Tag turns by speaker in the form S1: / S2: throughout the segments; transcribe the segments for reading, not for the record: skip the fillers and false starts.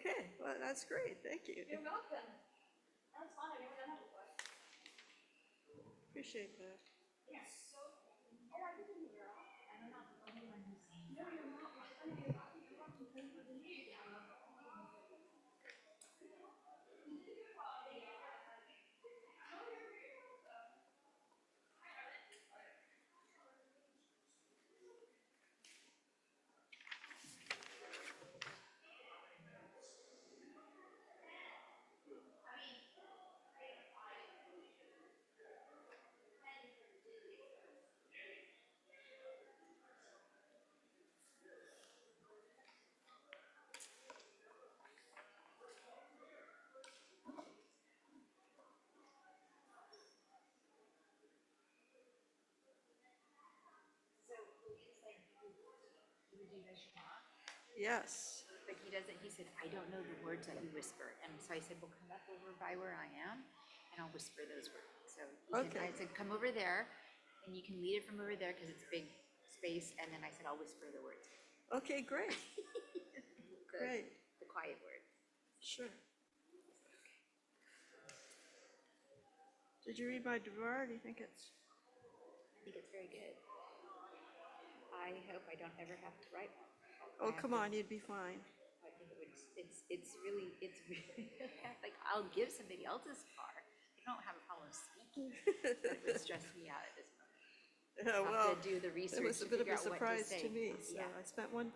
S1: Okay, well, that's great, thank you.
S2: You're welcome. That was fun, I've never done that before.
S1: Appreciate that.
S2: Yes. Oh, I didn't hear. And I'm not the only one who's saying that. No, you're not. You're welcome. You're welcome. Thank you for the news.
S1: Yes.
S2: But he doesn't, he said, I don't know the words that you whisper. And so I said, well, come up over by where I am and I'll whisper those words. So I said, come over there and you can lead it from over there because it's big space. And then I said, I'll whisper the words.
S1: Okay, great. Great.
S2: The quiet word.
S1: Sure. Did you read my Devar? Do you think it's?
S2: I think it's very good. I hope I don't ever have to write one.
S1: Oh, come on, you'd be fine.
S2: I think it's really, like, I'll give somebody else's car. I don't have a problem speaking, but it would stress me out at this point.
S1: Yeah, well,
S2: to do the research
S1: it was a
S2: to
S1: bit of
S2: figure
S1: a
S2: out what
S1: surprise
S2: to say.
S1: to me. So
S2: Yeah.
S1: I spent one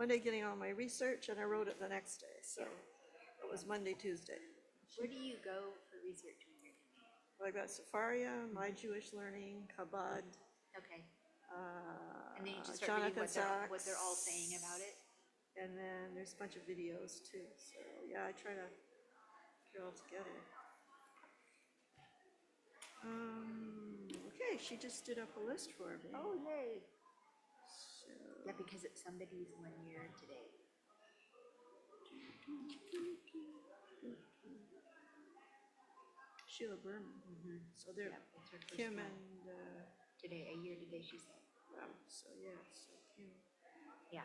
S1: day getting all my research and I wrote it the next day. So it was Monday, Tuesday.
S2: Where do you go for research when you're doing it?
S1: Well, I got Safaria, My Jewish Learning, Kabbalat.
S2: Okay. And then you just start
S1: Jonathan
S2: reading what they're all
S1: Sachs.
S2: saying about it.
S1: And then there's a bunch of videos too. So yeah, I try to get it all together. Okay, she just did up a list for me.
S2: Oh, yay.
S1: So,
S2: Yeah, because it's somebody's 1 year today.
S1: Sheila Berman. So they're
S2: Yeah, it's her first
S1: Kim
S2: one.
S1: and
S2: Today, a year today, she said.
S1: so yeah, so Kim
S2: Yeah.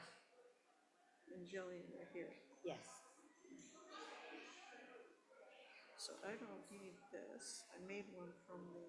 S1: and Jillian are here.
S2: Yes.
S1: So I don't need this. I made one from the.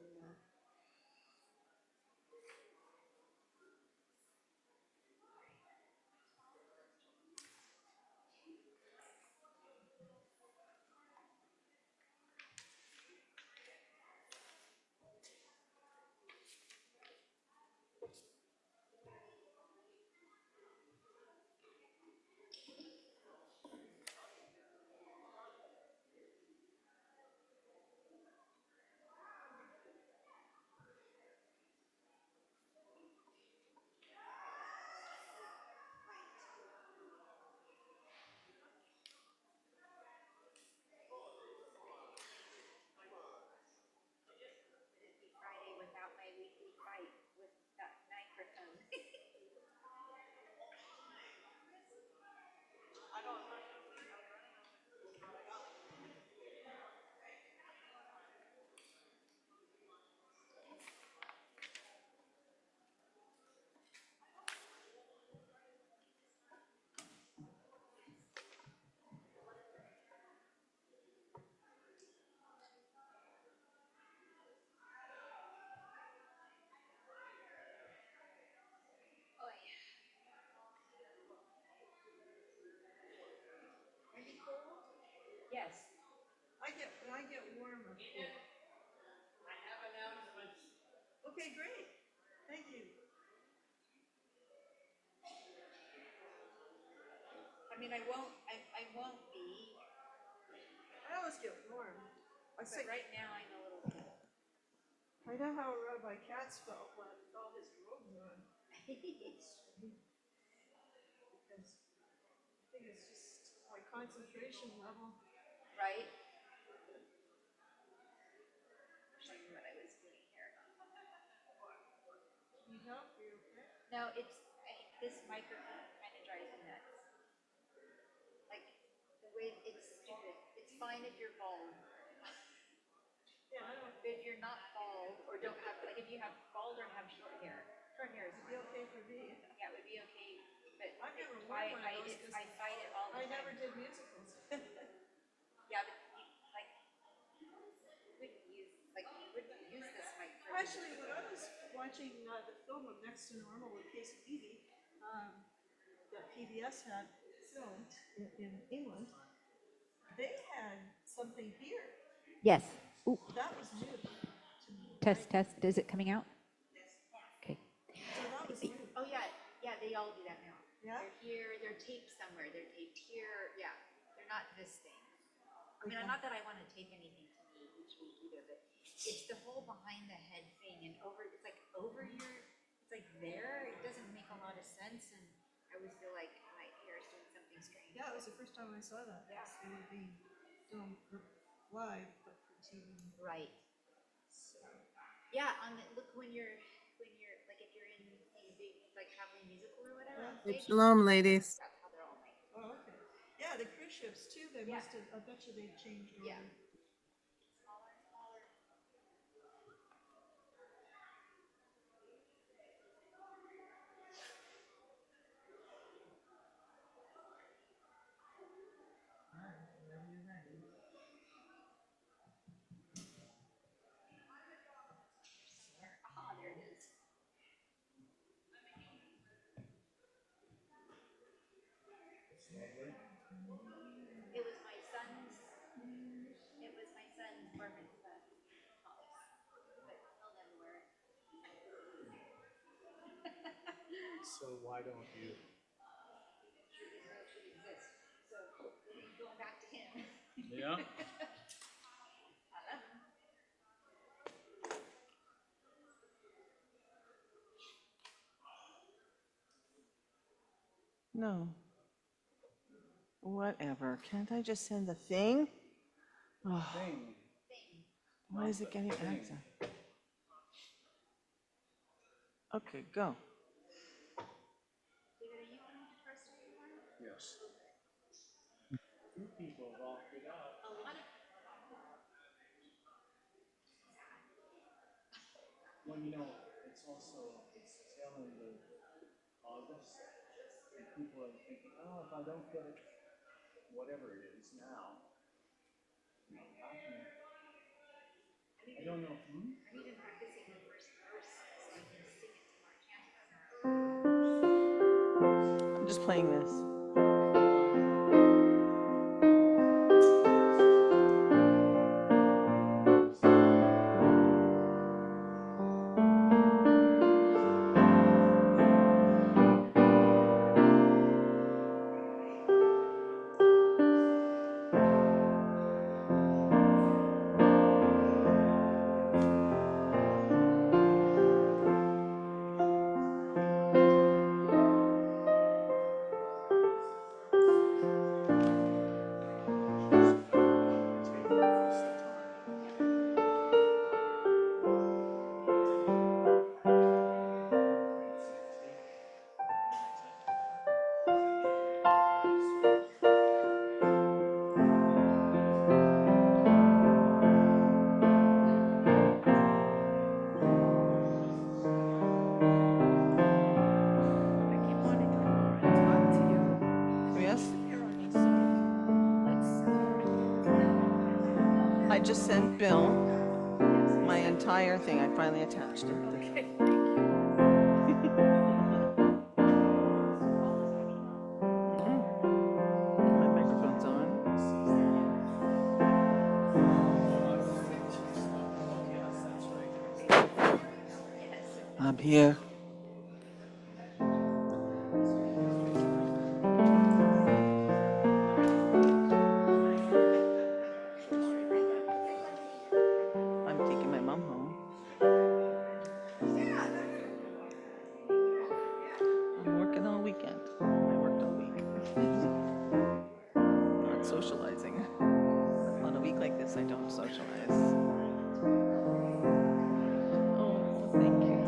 S2: Friday without my weekly fight with that microphone. Oh, yeah. Maybe cold? Yes.
S1: I get warmer.
S3: I have announcements.
S1: Okay, great. Thank you.
S2: I mean, I won't be,
S1: I always get warm. I
S2: but
S1: say,
S2: right now I'm a little cold.
S1: I know how Rabbi Katz felt when all his robes on. Because I think it's just my concentration level.
S2: Right? Showing you what I was doing here.
S1: Need help? Are you okay?
S2: No, this microphone kind of drives me nuts. Like, the way it's stupid. It's fine if you're bald.
S1: Yeah, I don't.
S2: But if you're not bald, or don't have, like, if you have bald or have short hair is
S1: It'd be
S2: fine.
S1: okay for me.
S2: Yeah, it would be okay, but
S1: I've never worn one of those 'cause
S2: I fight it all the
S1: I
S2: time.
S1: never did musicals. Actually, when I was watching the film of Next to Normal with Casey Beebe, that PBS had filmed in England, they had something here.
S2: Yes. Ooh,
S1: That was new to me.
S2: test, test. Is it coming out? Okay.
S1: So that was new.
S2: Oh, yeah. Yeah, they all do that now.
S1: Yeah?
S2: They're here, they're taped somewhere. They're taped here. Yeah. They're not this thing. I mean, not that I want to tape anything to me each week either, but it's the whole behind the head thing and it's like over here, it's like there. It doesn't make a lot of sense, and I always feel like my hair is doing something strange.
S1: Yeah, it was the first time I saw that.
S2: Yeah.
S1: They were being filmed live, but for TV.
S2: Right.
S1: So,
S2: Yeah, look when you're like if you're in a big like traveling musical or whatever. on stage,
S4: Shalom, ladies.
S2: that's how they're all made.
S1: oh, okay. Yeah, the cruise ships too, they
S2: Yeah.
S1: must have, I bet you they've changed over.
S2: Yeah. Smaller and smaller. Ah, there it is. It was my son's. It was my son's bar mitzvah chalice, but he'll never wear it.
S5: So why don't you?
S2: Israel should exist. So going back to him.
S5: Yeah.
S2: I love him.
S4: No. Whatever. Can't I just send the thing? Oh,
S5: Thing.
S4: why is it getting accent? Okay, go.
S2: David, are you coming to Preston tomorrow?
S5: Yes. Two people have opted out.
S2: A lot of
S5: Well, you know, it's also, it's tail end of August, and people are thinking, oh, if I don't get it, whatever it is now, you know, how can I don't know.
S2: I've been practicing the first verse so I can sing it to our chanting.
S4: I'm just playing this. Yes? I just sent Bill my entire thing. I finally attached it.
S2: Okay.
S4: My microphone's on. I'm here. I'm taking my mom home. I'm working all weekend. I worked all week. Not socializing. On a week like this, I don't socialize. Oh, thank you.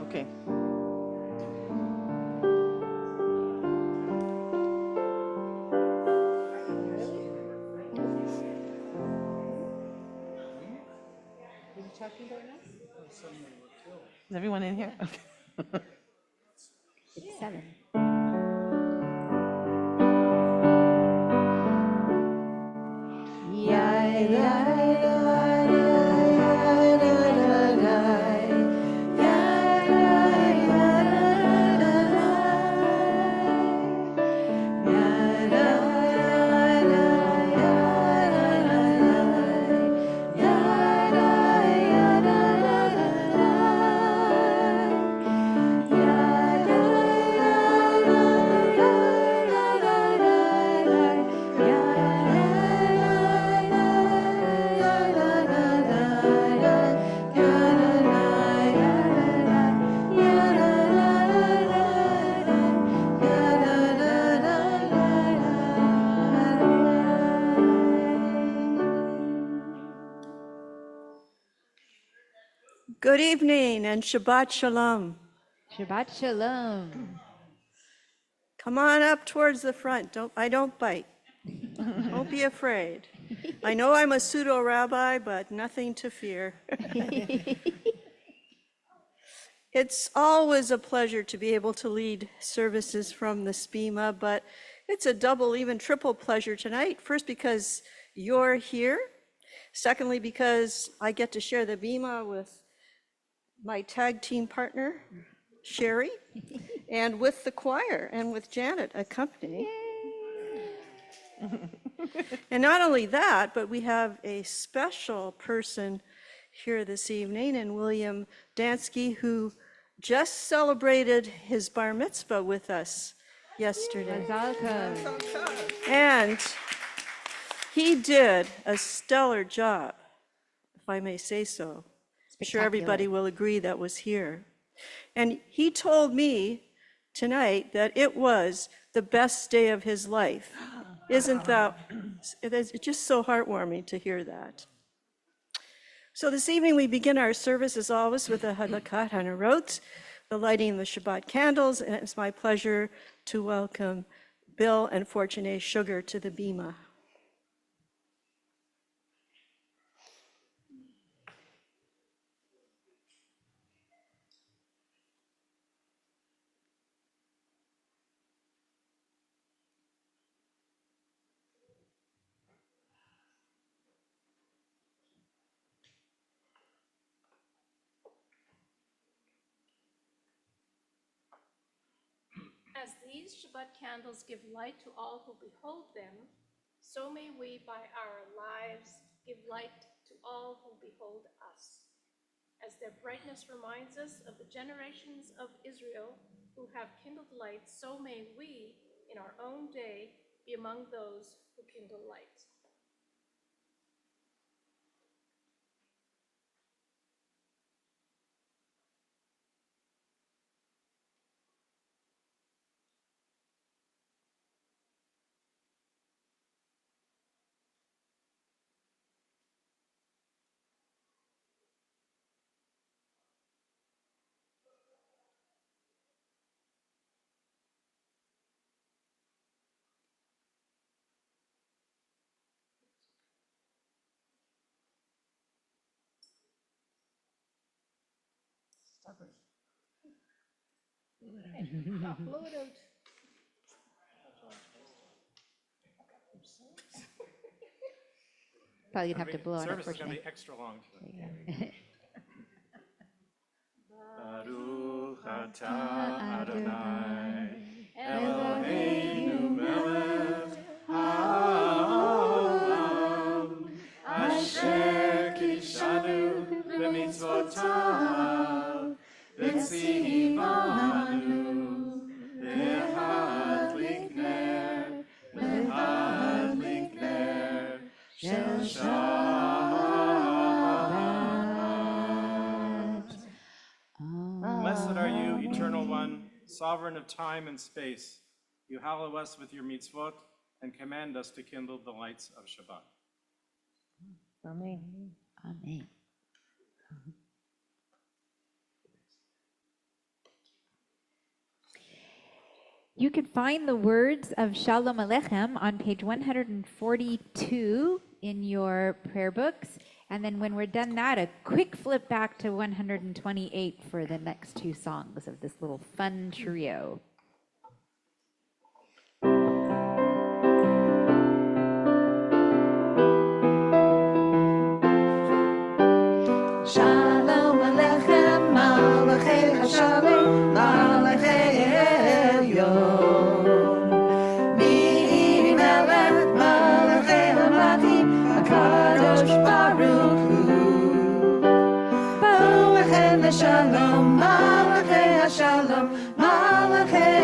S4: Okay. Is everyone in here? Okay.
S2: It's 7.
S1: Good evening and Shabbat Shalom.
S2: Shabbat Shalom.
S1: Come on up towards the front. I don't bite. Don't be afraid. I know I'm a pseudo rabbi, but nothing to fear. It's always a pleasure to be able to lead services from the SPIMA, but it's a double, even triple pleasure tonight. First, because you're here. Secondly, because I get to share the Bima with my tag team partner, Sherry, and with the choir, and with Janet accompanying. And not only that, but we have a special person here this evening, and William Dansky, who just celebrated his bar mitzvah with us yesterday.
S2: Mazal tov.
S1: And he did a stellar job, if I may say so. I'm sure everybody will agree that was here. And he told me tonight that it was the best day of his life. Isn't that, it's just so heartwarming to hear that. So this evening we begin our service as always with a Hadlakat Hanarot, the lighting of the Shabbat candles, and it's my pleasure to welcome Bill and Fortuné Sugar to the Bima.
S6: As these Shabbat candles give light to all who behold them, so may we by our lives give light to all who behold us. As their brightness reminds us of the generations of Israel who have kindled light, so may we, in our own day, be among those who kindle light. Blow it out.
S2: Probably you'd have to blow it,
S7: Service is going to
S2: unfortunately.
S7: be extra long today. Baruch atah Adonai Eloheinu melech haolam asher kishanu b'mitzvotav v'tzivanu v'hadlik ner shel Shabbat. Blessed are you, Eternal One, sovereign of time and space. You hallow us with your mitzvot and command us to kindle the lights of Shabbat.
S4: Amen.
S2: Amen. You can find the words of Shalom Aleichem on page 142 in your prayer books. And then when we're done that, a quick flip back to 128 for the next two songs of this little fun trio.
S4: Shalom Aleichem, Malachei HaShalom, Malachei Elyon. Melech, Malachei HaMlachim, HaKadosh Baruch Hu. Malachei HaShalom, Malachei HaShalom, Malachei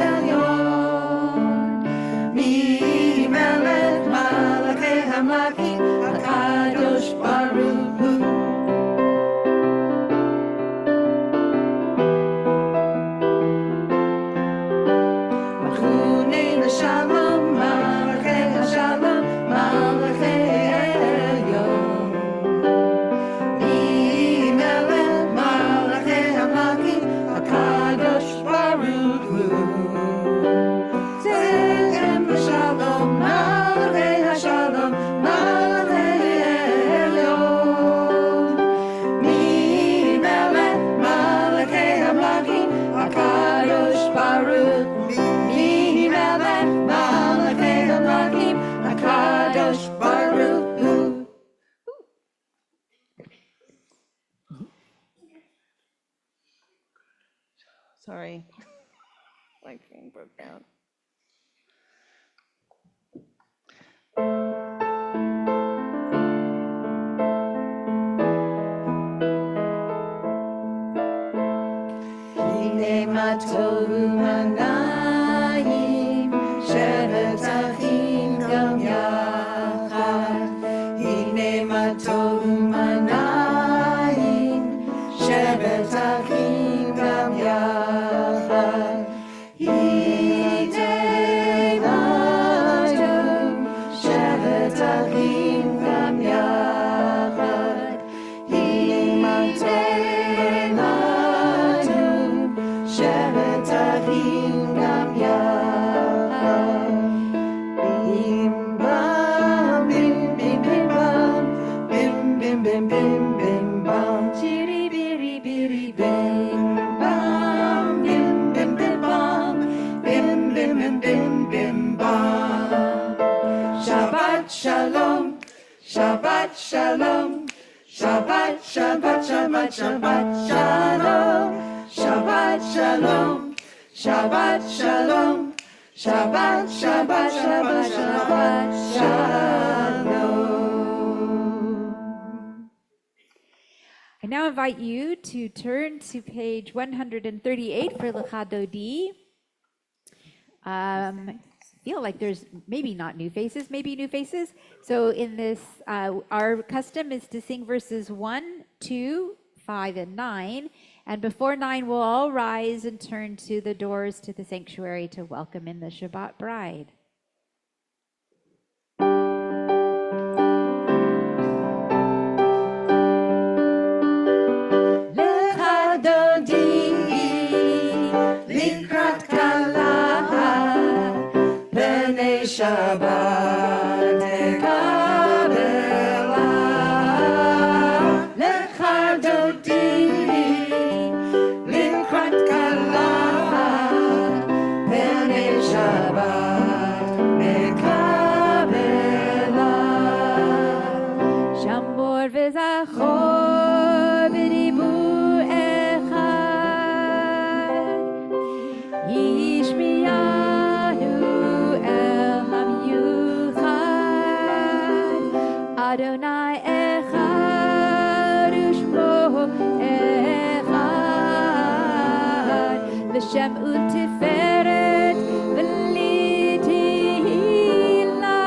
S4: Elyon. Melech, Malachei HaMlachim, HaKadosh Baruch Hu. Shalom, Malachei HaShalom, Malachei Elyon. Melech, Sorry. My phone broke down. Hine ma tohu manayim, shevet achim gam yachad. Hine ma tohu manayim, shevet achim gam yachad. Hine ma tohu, shevet achim gam yachad. Hine ma Shevet achim gam yachad. Bim bam, bim bim bim bam, bim bim bim bim bim bam, chiri biri biri bim bam, bim bim bim bam, bim bim bim bim bim bam. Shabbat shalom, Shabbat shalom, Shabbat Shabbat Shabbat Shabbat shalom. Shabbat shalom, Shabbat shalom, Shabbat Shabbat Shabbat Shabbat shalom.
S2: I now invite you to turn to page 138 for Lecha Dodi. I feel like there's maybe not new faces, maybe new faces. So in this, our custom is to sing verses 1, 2, 5, and 9. And before 9, we'll all rise and turn to the doors to the sanctuary to welcome in the Shabbat bride.
S4: Lecha Dodi, likrat kala, b'nei Shabbat Kabbalat. Lecha Dodi,
S2: Adonai echad u'shmo echad l'shem u'tiferet v'litihila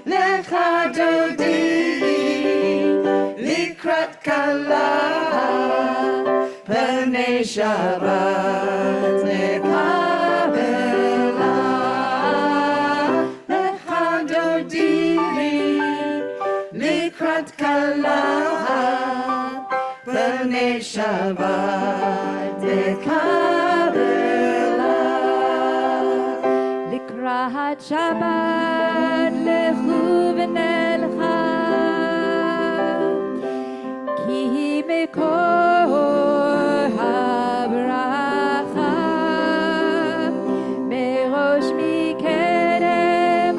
S4: Lecha Dodi, likrat kala, b'nei Shabbat Kabbalat. Lecha Dodi, likrat kala, b'nei Shabbat Kabbalat.
S2: Likrat Shabbat lechu v'nelcha ki mekor habracha merosh mikerem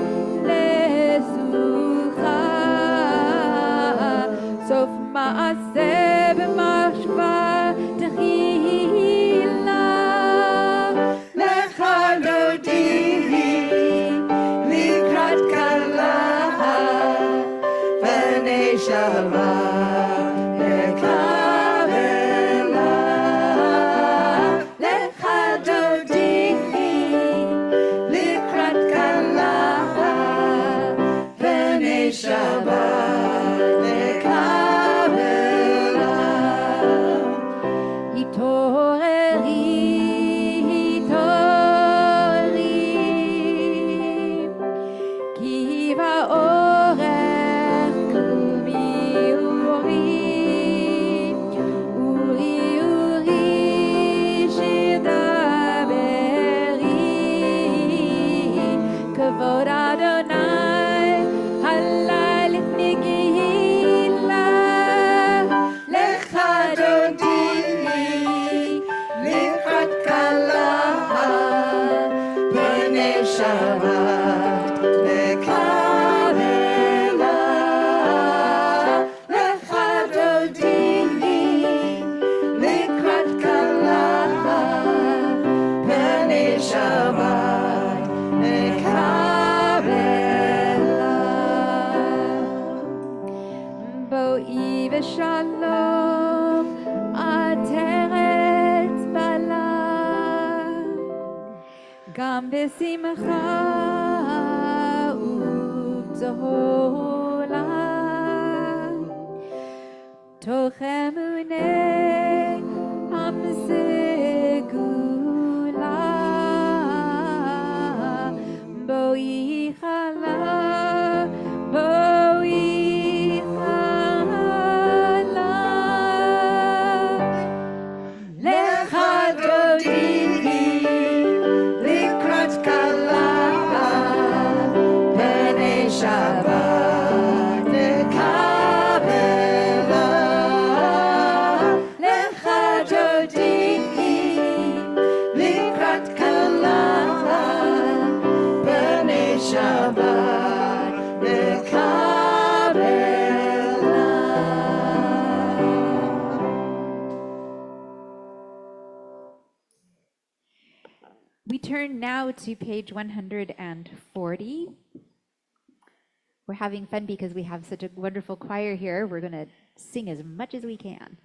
S2: lesucha sof ma'aseh b'machshva techila
S4: Lecha Dodi, likrat kala, b'nei Shabbat Kabbalat. Lecha Dodi, likrat kala, b'nei Shabbat Kabbalat.
S2: Hitoreri, ki va'orech kumi uri, uri shir daberi, kavod Adonai halai lifnei gehila.
S4: Lecha Dodi, likrat kala, b'nei Shabbat Kabbalat. Lecha Dodi, likrat kala, Shabbat Kabbalat Bo'i v'shalom ateret bala Gam b'simcha u'bzola Toch emunei hamzegula Bo'i chala Bo'i chala Lecha dodi likrat kala B'nei Shabbat v'kabela Lecha dodi likrat kala B'nei Shabbat v'kabela
S2: We turn now to page 140. We're having fun because we have such a wonderful choir here. We're going to sing as much as we can.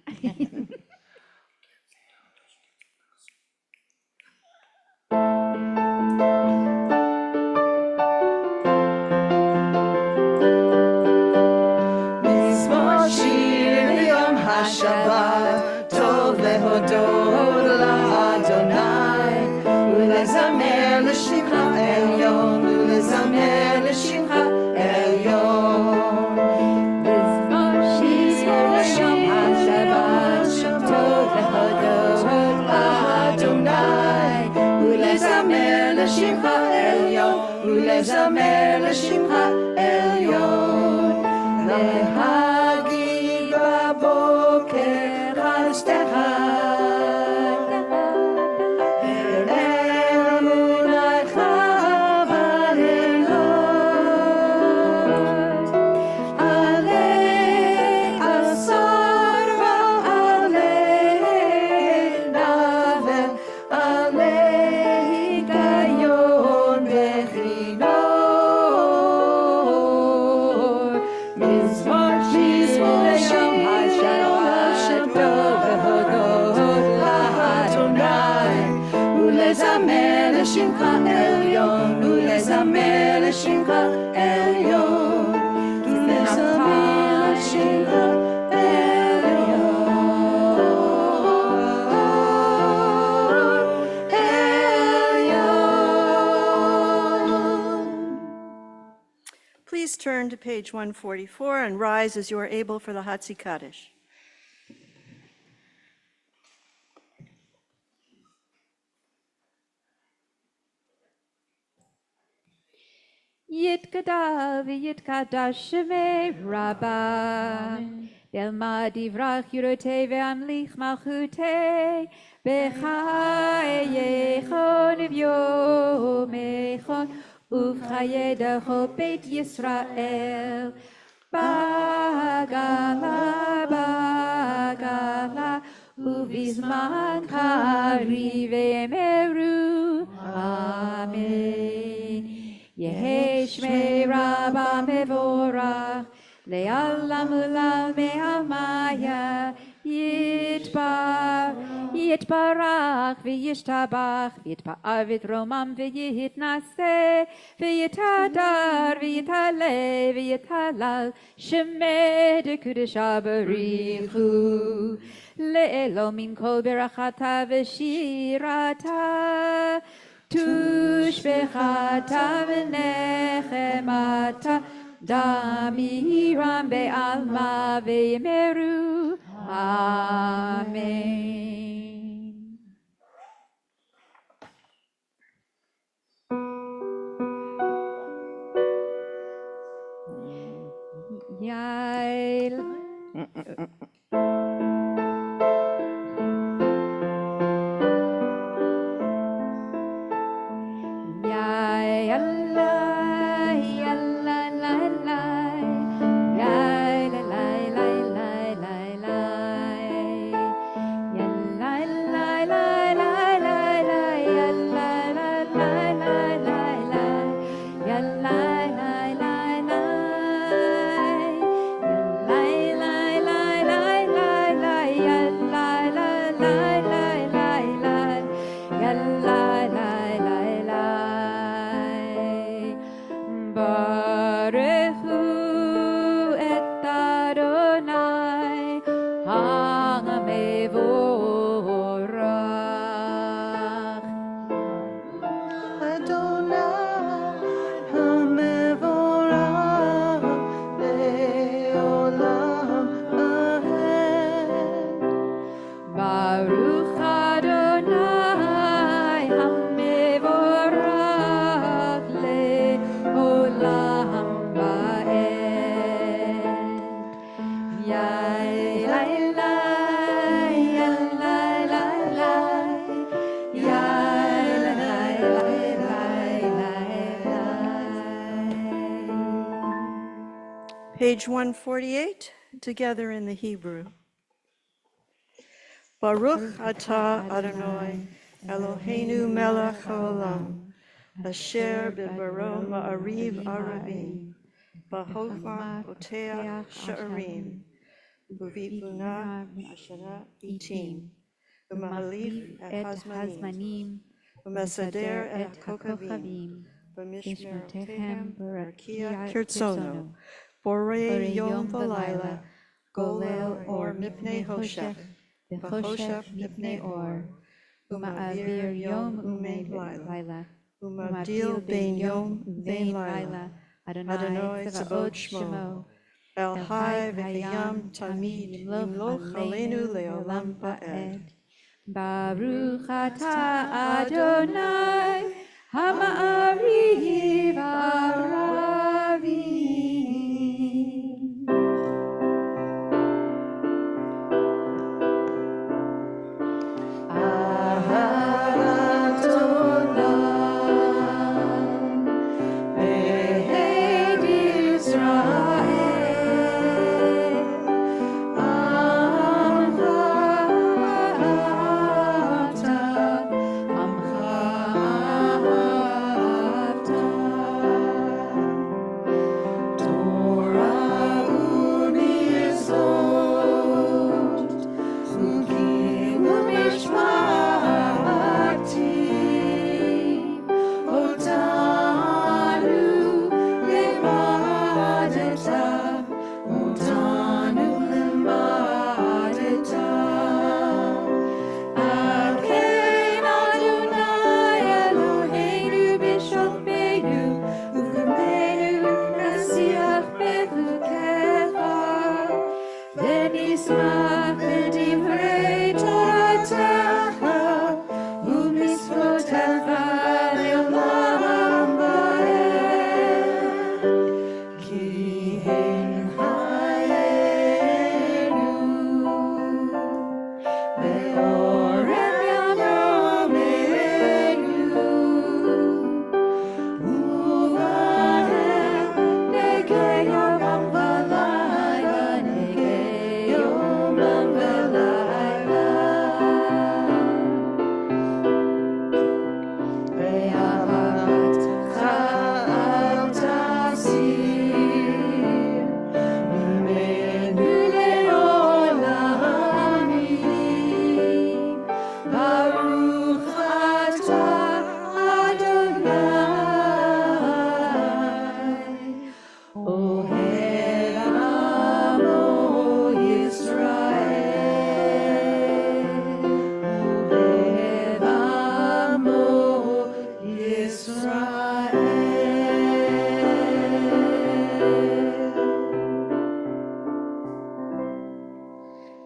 S4: מזמור שיר ליום השבת, טוב להודות לאדוני, ולזמר לשמך עליון, ולזמר לשמך עליון. מזמור שיר ליום השבת, טוב להודות לאדוני, ולזמר לשמך עליון, ולזמר לשמך עליון. להגיד בבוקר חסדך אמונתך בלילות עלי עשור ועלי נבל עלי היגיון וכינור מזמור ליום השבת טוב להודות לאדוני ולזמר לשמך עליון ולזמר לשמך עליון ולזמר לשמך
S1: Please turn to page 144 and rise as you are able for the Hatzi Kaddish.
S2: Yitkadav yitkadash shemei rabba Belma divrach yurote ve'amlich malchute B'chayechon v'yomechon Uvchayedecho beit Yisrael Bagala bagala Uvizman kari ve'emeru Amen Yehi Shmei Rabba Mevorach Le'alam ulam me'amaya Yitbarach v'yishtabach V'yitpa'ar v'yitromam v'yitnaseh V'yitadar v'yitale v'yitalal Shemeh dekudesha barichu Le'elo min kol berachata v'shirata Tushbechata v'nechemata Damiram be'alma ve'yemeru. Amen. Yael.
S1: Page 148, together in the Hebrew. Baruch atah Adonai, Eloheinu melech haolam, asher bibaro ma'ariv arabim, bahokma poteach sha'arim, uvivuna ashana itim, umahalif et hazmanim, umesader et kokavim, b'mishmerotehem barakia kirtzono, borei yom v'layla, golel or mipnei hoshech, v'choshech mipnei or, uma'avir yom u'mei layla, umabdil bein yom u'bein layla, Adonai tzavot shmo, El Hai v'Hayam Tamid Yimloch Aleinu Leolam Va'ed.
S8: Baruch atah Adonai Hama'ariv Aravim.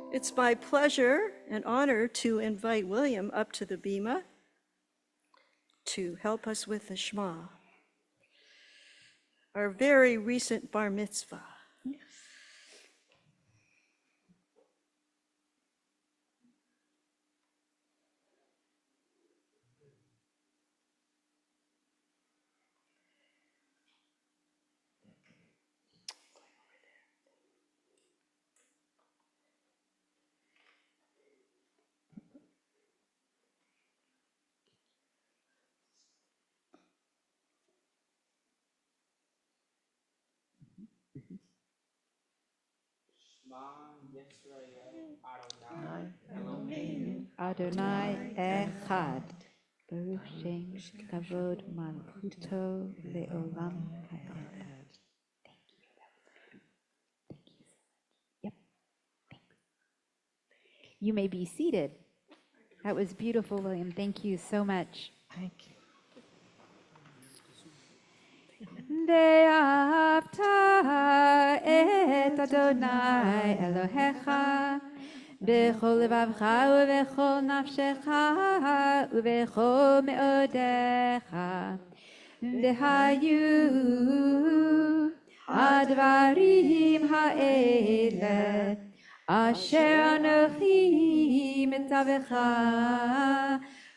S1: It's my pleasure and honor to invite William up to the bima to help us with the Shema, our very recent bar mitzvah.
S8: Adonai Echad. Baruch Shem Kavod Malchuto Leolam Ha'ed. Yep. You may be seated. That was beautiful, William. Thank you so much.
S4: Thank you.
S8: De'avta et Adonai Elohecha b'chol levavcha u'b'chol nafshecha u'b'chol me'odecha v'hayu advarim ha'ele asher anochi mitzavecha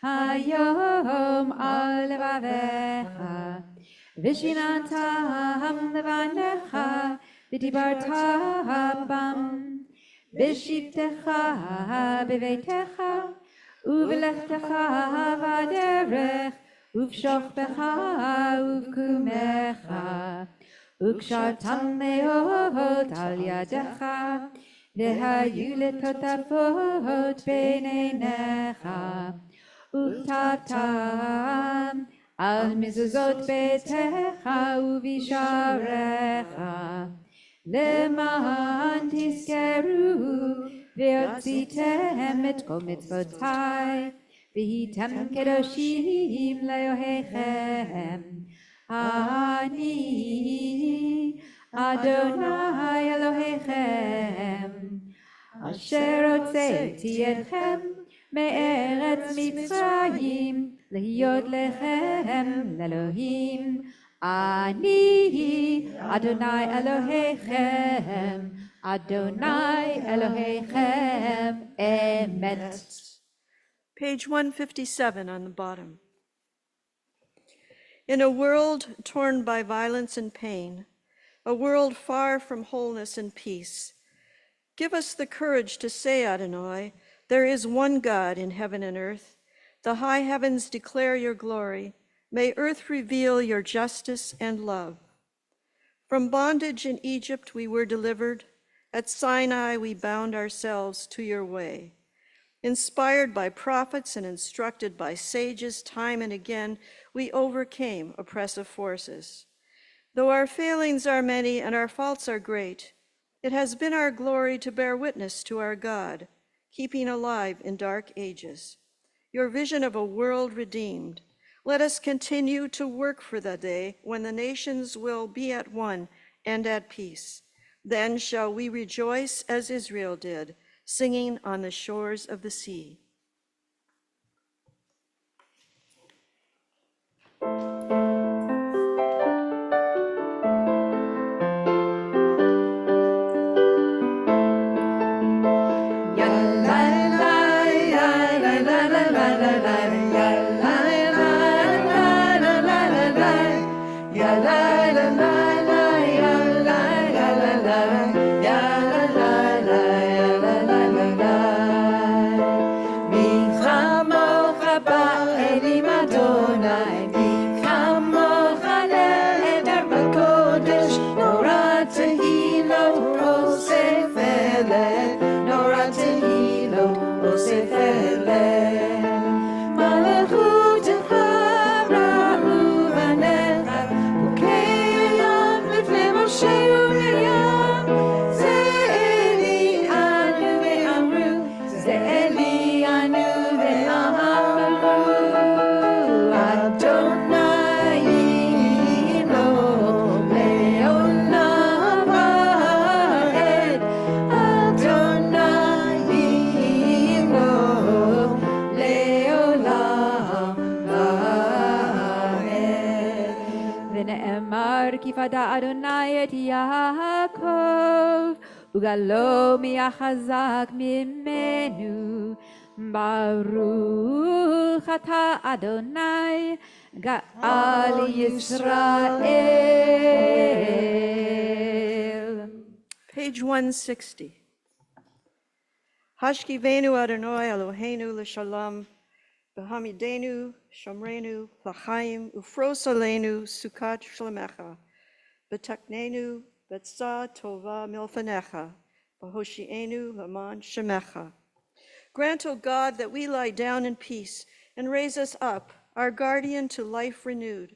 S8: hayom al levavecha Vishinantam levanecha ודיברת בם בשבתך בביתך ובלכתך בדרך ובשוכבך ובקומך וקשרתם מאוד על ידך והיו לטוטפות בין עיניך וכתבתם על מזוזות ביתך ובשעריך למען תזכרו והוציאתם את כל מצוותיי והייתם קדושים לאלוהיכם. אני אדוני אלוהיכם אשר הוצאתי אתכם מארץ מצרים להיות לכם לאלוהים. אני אדוני אלוהיכם, אדוני אלוהיכם אמת.
S1: Page 157 on the bottom. In a world torn by violence and pain, a world far from wholeness and peace, give us the courage to say, Adonai, there is one God in heaven and earth. The high heavens declare your glory. May earth reveal your justice and love. From bondage in Egypt we were delivered. At Sinai we bound ourselves to your way. Inspired by prophets and instructed by sages time and again, we overcame oppressive forces. Though our failings are many and our faults are great, it has been our glory to bear witness to our God, keeping alive in dark ages your vision of a world redeemed. Let us continue to work for the day when the nations will be at one and at peace. Then shall we rejoice as Israel did, singing on the shores of the sea.
S8: יפדה אדוני את יעקב, וגלו מי החזק ממנו. ברוך אתה אדוני, גאל ישראל.
S1: Page 160. Hashkivenu Adonai Eloheinu l'shalom, v'hamidenu shomrenu l'chaim, ufros aleinu sukat shlemecha, v'taknenu v'tzah tova milfanecha, v'hoshienu l'man shemecha. Grant, O God, that we lie down in peace and raise us up, our guardian to life renewed.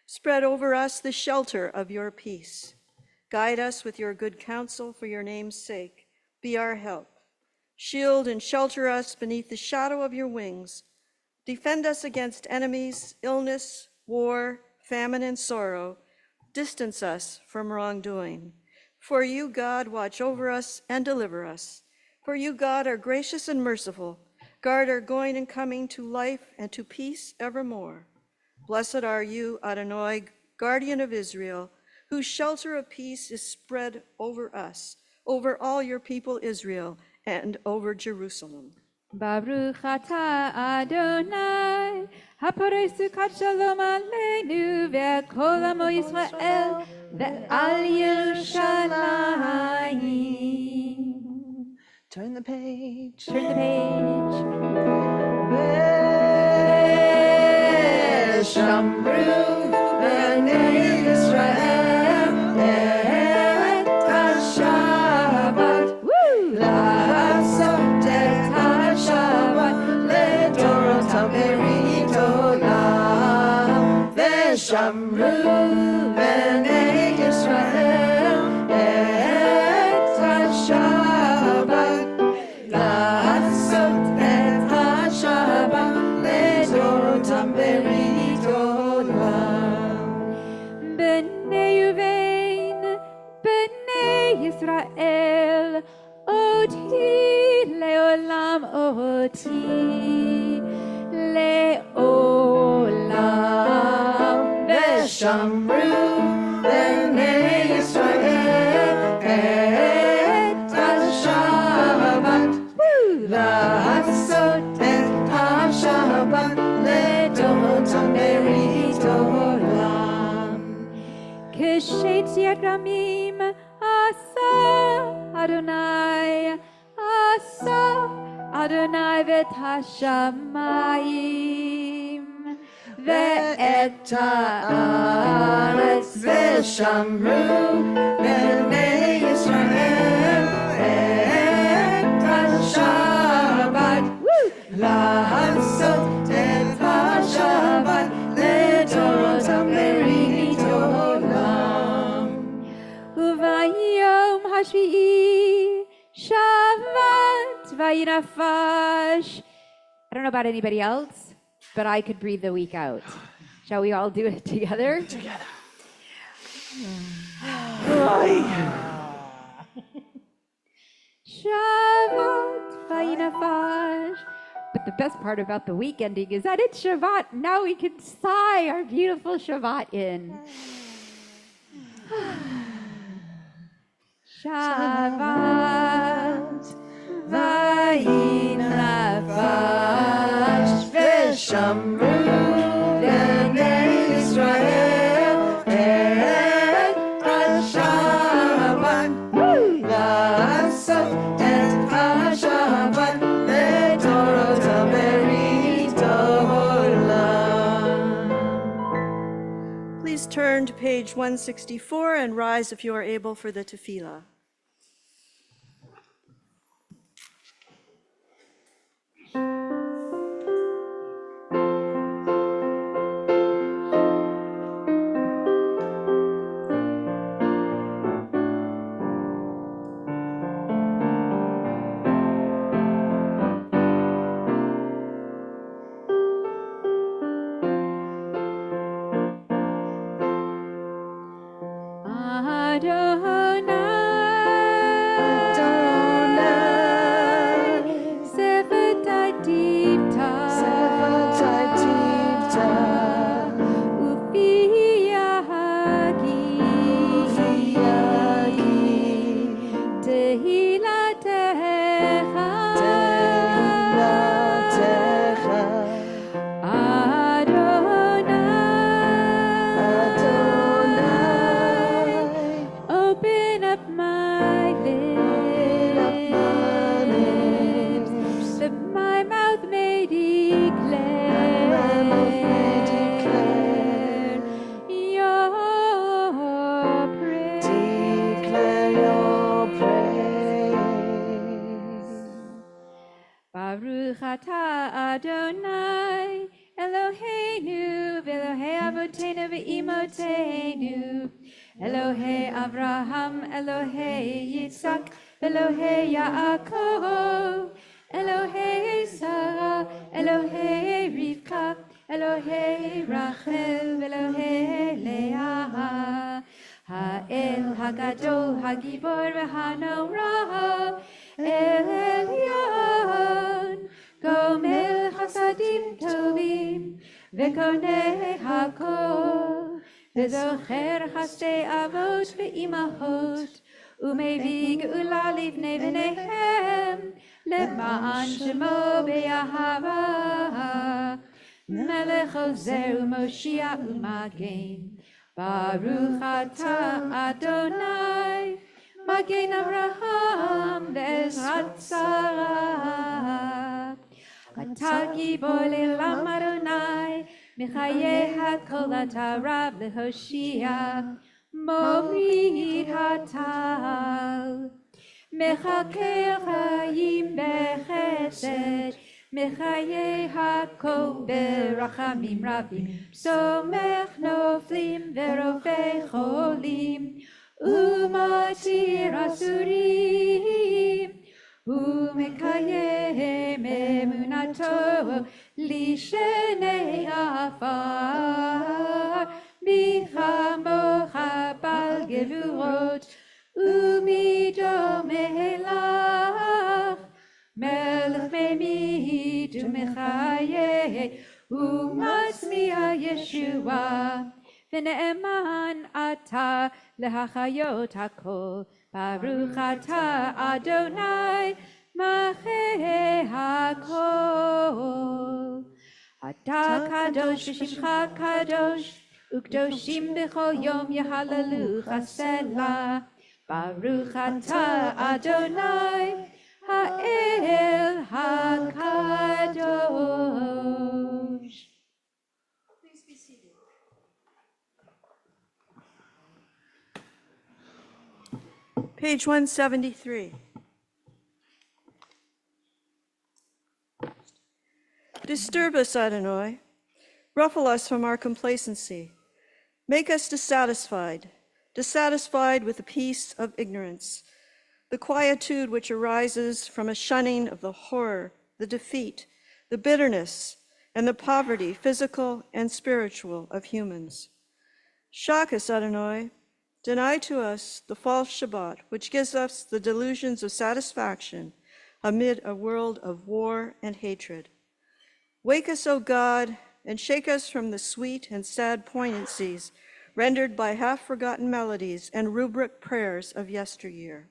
S1: Spread over us the shelter of your peace. Guide us with your good counsel for your name's sake. Be our help. Shield and shelter us beneath the shadow of your wings. Defend us against enemies, illness, war, famine, and sorrow. Distance us from wrongdoing. For you, God, watch over us and deliver us. For you, God, are gracious and merciful. Guard our going and coming to life and to peace evermore. Blessed are you, Adonai, guardian of Israel, whose shelter of peace is spread over us, over all your people Israel, and over Jerusalem.
S8: Baruch atah Adonai, haporei sukat shalom aleinu, ve'kol amo Yisrael, ve'al Yerushalayim.
S4: Turn the page.
S8: Turn the page.
S4: Shamru b'nei Yisrael et ha-Shabbat לעשות את השבת לדורותם ברית עולם ושמרו בני ישראל את השבת לעשות את השבת לדורותם ברית עולם.
S8: בני ובין, בני ישראל, אותי לעולם, אותי לעולם.
S4: ושמרו בני ישראל את השבת לעשות את השבת לדורותם ברית עולם.
S8: כשיציאת גרמים עשה אדוני, עשה אדוני ואת השמיים ואת הארץ
S4: ושמרו בני ישראל את השבת לעשות את השבת לדורותם ברית עולם.
S8: וביום השביעי שבת וינפש. I don't know about anybody else, but I could breathe the week out. Shall we all do it together?
S4: Together.
S8: Shabbat vayinafash. But the best part about the week ending is that it's Shabbat. Now we can sigh our beautiful Shabbat in. Shabbat vayinafash
S4: ושמרו בני ישראל את השבת לעשות את השבת לדורותם ברית עולם.
S1: Please turn to page 164 and rise if you are able for the tefillah.
S8: Adonai, Eloheinu, Elohei Avotenu ve'imotenu, Elohei Avraham, Elohei Yitzhak, Elohei Yaakov, Elohei Sarah, Elohei Rivka, Elohei Rachel, Elohei Leah, Ha'el Hagadol, Hagibor ve'hanora, El Elyon, Gomel Chasadim Tovim, Vekonei Hakol, Vezocher Chasdei Avot ve'imachot, ומביא גאולה לבני בניהם, למען שמו באהבה. מלך עוזר ומושיע ומגן, ברוך אתה אדוני, מגן אברהם לעזרת שרה. אתה גיבור לעולם אדוני, מחיי הכל אתה רב להושיע, מוריד הטל. מחכה חיים בחסד, מחיי הכל ברחמים רבים, סומך נופלים ורופא חולים, ומתיר אסורים, ומקיים אמונתו לשני עפר. מי כמוך בעל גבורות ומדומה לך, מלך ממית ומחיה ומצמיע ישועה, ונאמן אתה להחיות הכל. ברוך אתה אדוני מלכי הכל. אתה קדוש ושמך קדוש, וקדושים בכל יום יהללוך סלה. ברוך אתה אדוני האל הקדוש.
S1: Please be seated. Page 173. Disturb us, Adonai. Ruffle us from our complacency. Make us dissatisfied with the peace of ignorance, the quietude which arises from a shunning of the horror, the defeat, the bitterness, and the poverty, physical and spiritual, of humans. Shock us, Adonai. Deny to us the false Shabbat, which gives us the delusions of satisfaction amid a world of war and hatred. Wake us, O God, and shake us from the sweet and sad poignancies rendered by half-forgotten melodies and rubric prayers of yesteryear.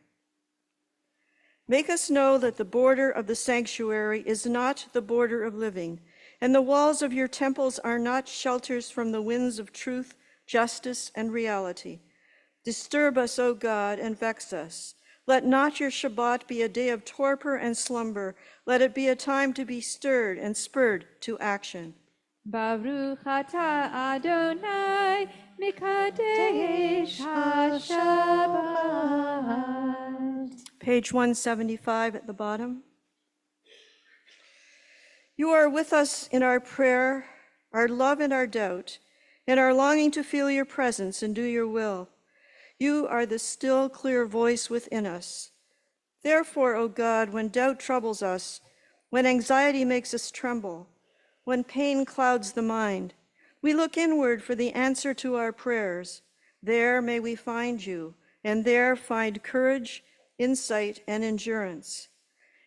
S1: Make us know that the border of the sanctuary is not the border of living, and the walls of your temples are not shelters from the winds of truth, justice, and reality. Disturb us, O God, and vex us. Let not your Shabbat be a day of torpor and slumber. Let it be a time to be stirred and spurred to action.
S8: Baruch atah Adonai Mikadesh HaShabbat.
S1: Page 175 at the bottom. You are with us in our prayer, our love and our doubt, and our longing to feel your presence and do your will. You are the still, clear voice within us. Therefore, O God, when doubt troubles us, when anxiety makes us tremble, when pain clouds the mind, we look inward for the answer to our prayers. There may we find you, and there find courage, insight, and endurance.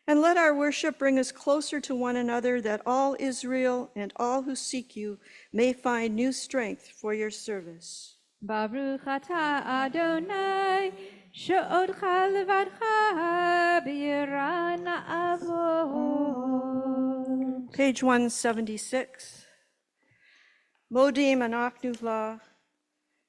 S1: And let our worship bring us closer to one another, that all Israel and all who seek you may find new strength for your service.
S8: Baruch atah Adonai she'odcha levadcha b'yirah na'avod.
S1: Page 176. Modim anachnu lach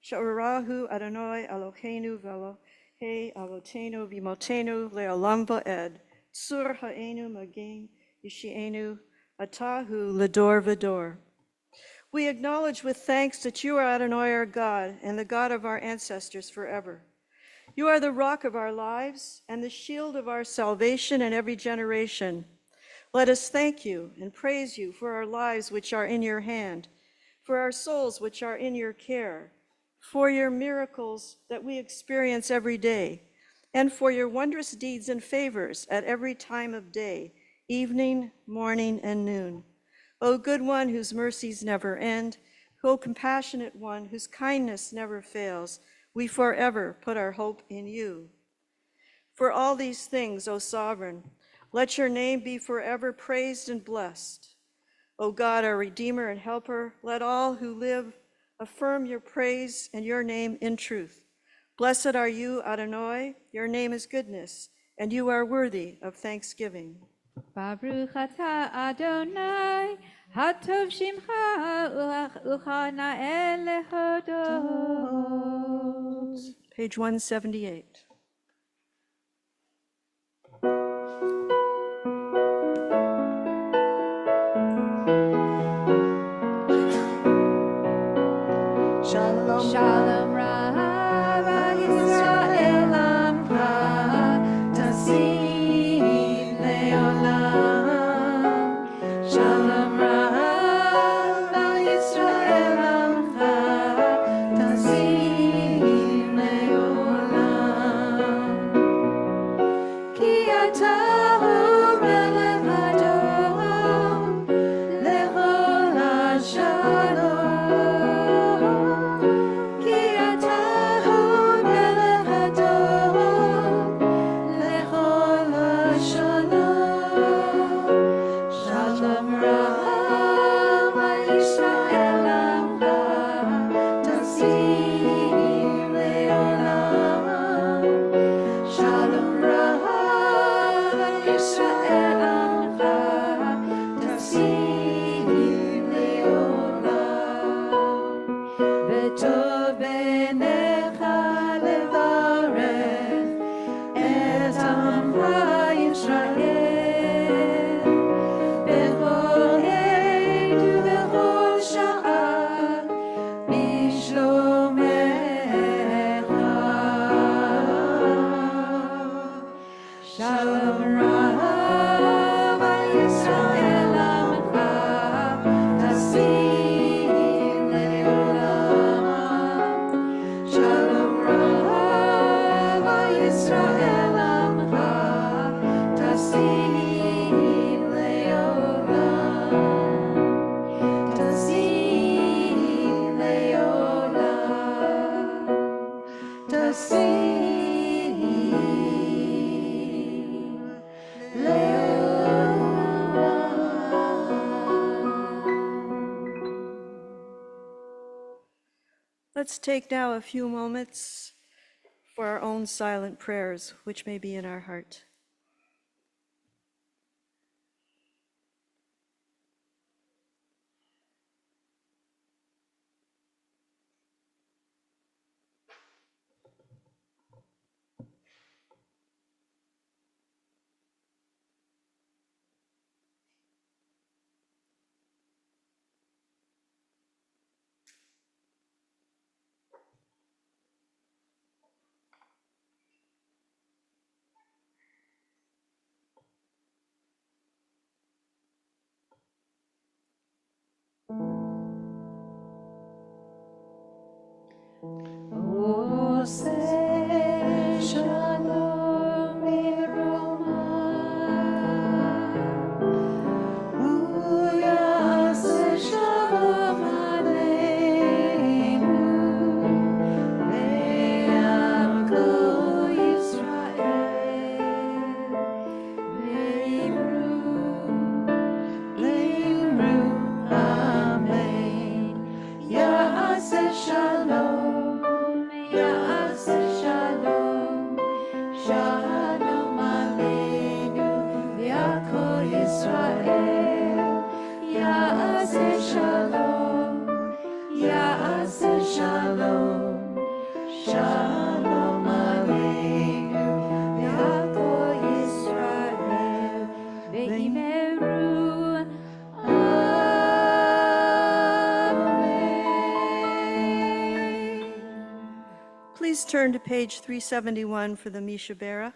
S1: she'orahu Adonai Eloheinu v'Elohei avotenu v'imotenu le'olam va'ed tzur ha'enu magen yishienu atahu ledor v'dor. We acknowledge with thanks that you are Adonai our God and the God of our ancestors forever. You are the rock of our lives and the shield of our salvation in every generation. Let us thank you and praise you for our lives which are in your hand, for our souls which are in your care, for your miracles that we experience every day, and for your wondrous deeds and favors at every time of day, evening, morning, and noon. O good one whose mercies never end, O compassionate one whose kindness never fails, we forever put our hope in you. For all these things, O sovereign, let your name be forever praised and blessed. O God, our Redeemer and Helper, let all who live affirm your praise and your name in truth. Blessed are you, Adonai, your name is goodness, and you are worthy of thanksgiving.
S8: Baruch atah Adonai, hatov shimcha uchana'el lehodot.
S1: Page 178. Shalom.
S8: Shalom Rav al Yisrael Amcha Tasim Leolam. Shalom Rav al Yisrael Amcha Tasim Leolam. Ki atah hu melech Adon lechol hashalom. וטוב בעיניך לברך את עמך ישראל בכל עת ובכל שעה בשלומך. שלום רב על ישראל עמך תשים לעולם. שלום רב על ישראל עמך תשים לעולם. תשים לעולם. תשים
S1: Let's take now a few moments for our own silent prayers, which may be in our heart.
S8: עושה שלום במרומיו, הוא יעשה שלום עלינו, ועמכו ישראל, ואמרו אמן. יעשה שלום, יעשה שלום, שלום עלינו ועל כל ישראל. יעשה שלום, יעשה שלום, שלום עלינו ועל כל ישראל. ואמרו
S1: Please turn to page 371 for the Mishabera.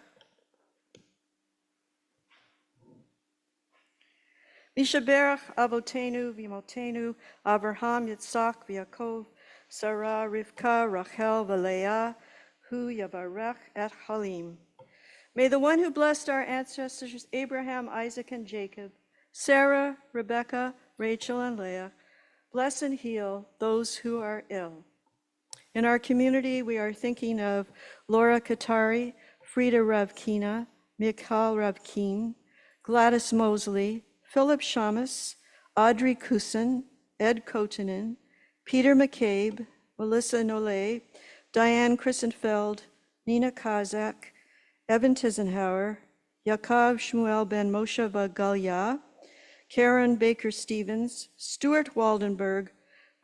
S1: Mishaberach Avotenu Vimotenu Abraham Yitzhak V'Yakov Sarah Rivka Rachel V'Leah Hu Yavarech et Halim. May the one who blessed our ancestors Abraham, Isaac, and Jacob, Sarah, Rebekah, Rachel, and Leah, bless and heal those who are ill. In our community, we are thinking of Laura Katari, Frida Ravkina, Mikhal Ravkin, Gladys Mosley, Philip Shamus, Audrey Kusin, Ed Kotunin, Peter McCabe, Melissa Nole, Diane Christenfeld, Nina Kazak, Evan Tisenhauer, Yaakov Shmuel ben Moshe Galia, Karen Baker-Stevens, Stuart Waldenberg,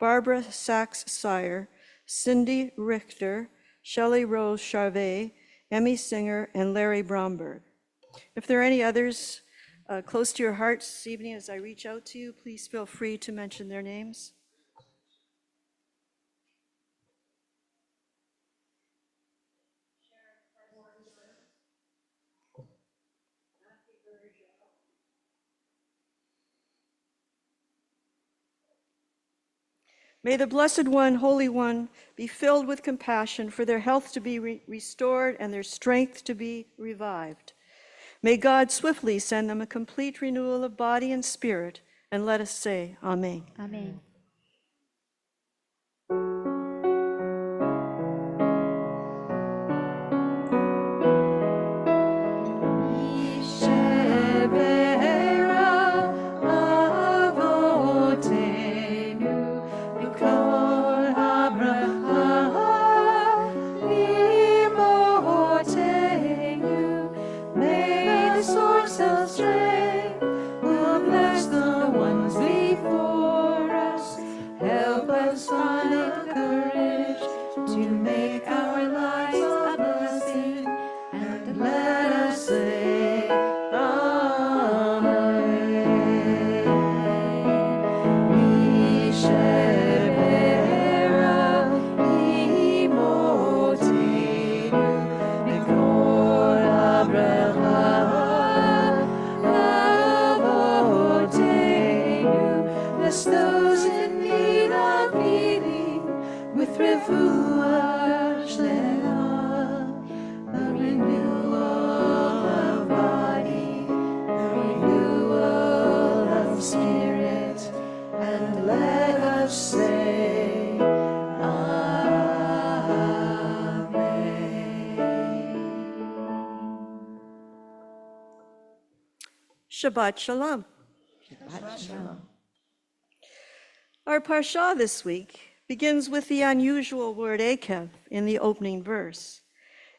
S1: Barbara Sachs-Sire, Cindy Richter, Shelley Rose Charvet, Emmy Singer, and Larry Bromberg. If there are any others close to your heart this evening as I reach out to you, please feel free to mention their names. May the Blessed One, Holy One, be filled with compassion for their health to be restored and their strength to be revived. May God swiftly send them a complete renewal of body and spirit, and let us say, Amen.
S8: Amen. Shabbat Shalom. Shabbat Shalom.
S1: Our Parsha this week begins with the unusual word Akev in the opening verse.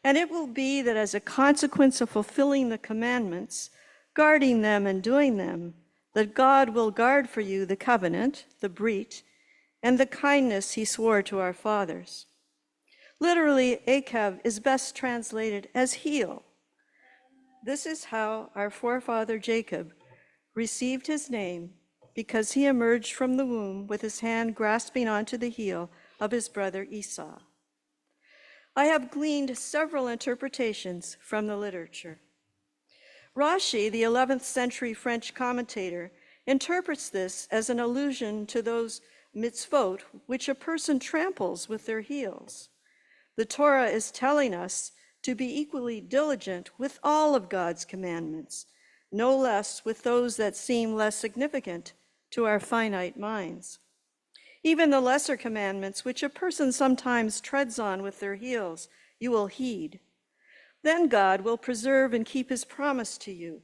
S1: And it will be that as a consequence of fulfilling the commandments, guarding them and doing them, that God will guard for you the covenant, the brit, and the kindness he swore to our fathers. Literally, Akev is best translated as heel. This is how our forefather Jacob received his name, because he emerged from the womb with his hand grasping onto the heel of his brother Esau. I have gleaned several interpretations from the literature. Rashi, the 11th century French commentator, interprets this as an allusion to those mitzvot which a person tramples with their heels. The Torah is telling us to be equally diligent with all of God's commandments, no less with those that seem less significant to our finite minds. Even the lesser commandments, which a person sometimes treads on with their heels, you will heed. Then God will preserve and keep his promise to you.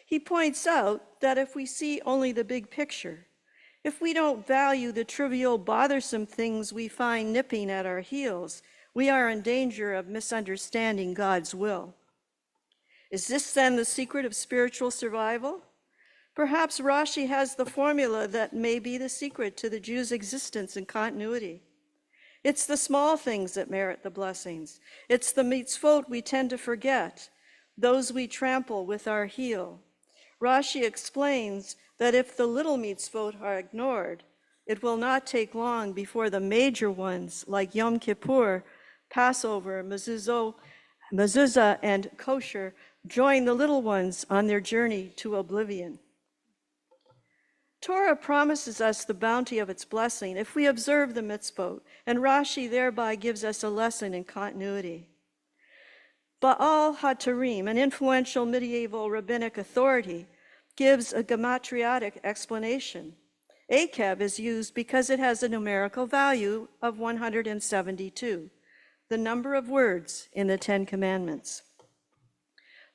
S1: He points out that if we see only the big picture, if we don't value the trivial, bothersome things we find nipping at our heels, we are in danger of misunderstanding God's will. Is this then the secret of spiritual survival? Perhaps Rashi has the formula that may be the secret to the Jews' existence and continuity. It's the small things that merit the blessings. It's the mitzvot we tend to forget, those we trample with our heel. Rashi explains that if the little mitzvot are ignored, it will not take long before the major ones like Yom Kippur, Passover, mezuzah, and kosher join the little ones on their journey to oblivion. Torah promises us the bounty of its blessing if we observe the mitzvot, and Rashi thereby gives us a lesson in continuity. Baal HaTurim, an influential medieval rabbinic authority, gives a gematriatic explanation. Akev is used because it has a numerical value of 172, the number of words in the Ten Commandments.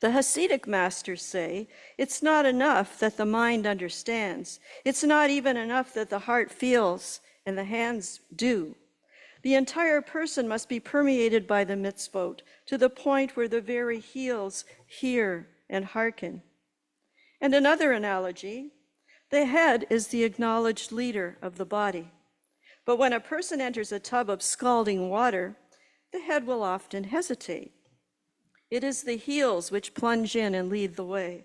S1: The Hasidic masters say it's not enough that the mind understands. It's not even enough that the heart feels and the hands do. The entire person must be permeated by the mitzvot to the point where the very heels hear and hearken. And another analogy, the head is the acknowledged leader of the body. But when a person enters a tub of scalding water, the head will often hesitate. It is the heels which plunge in and lead the way.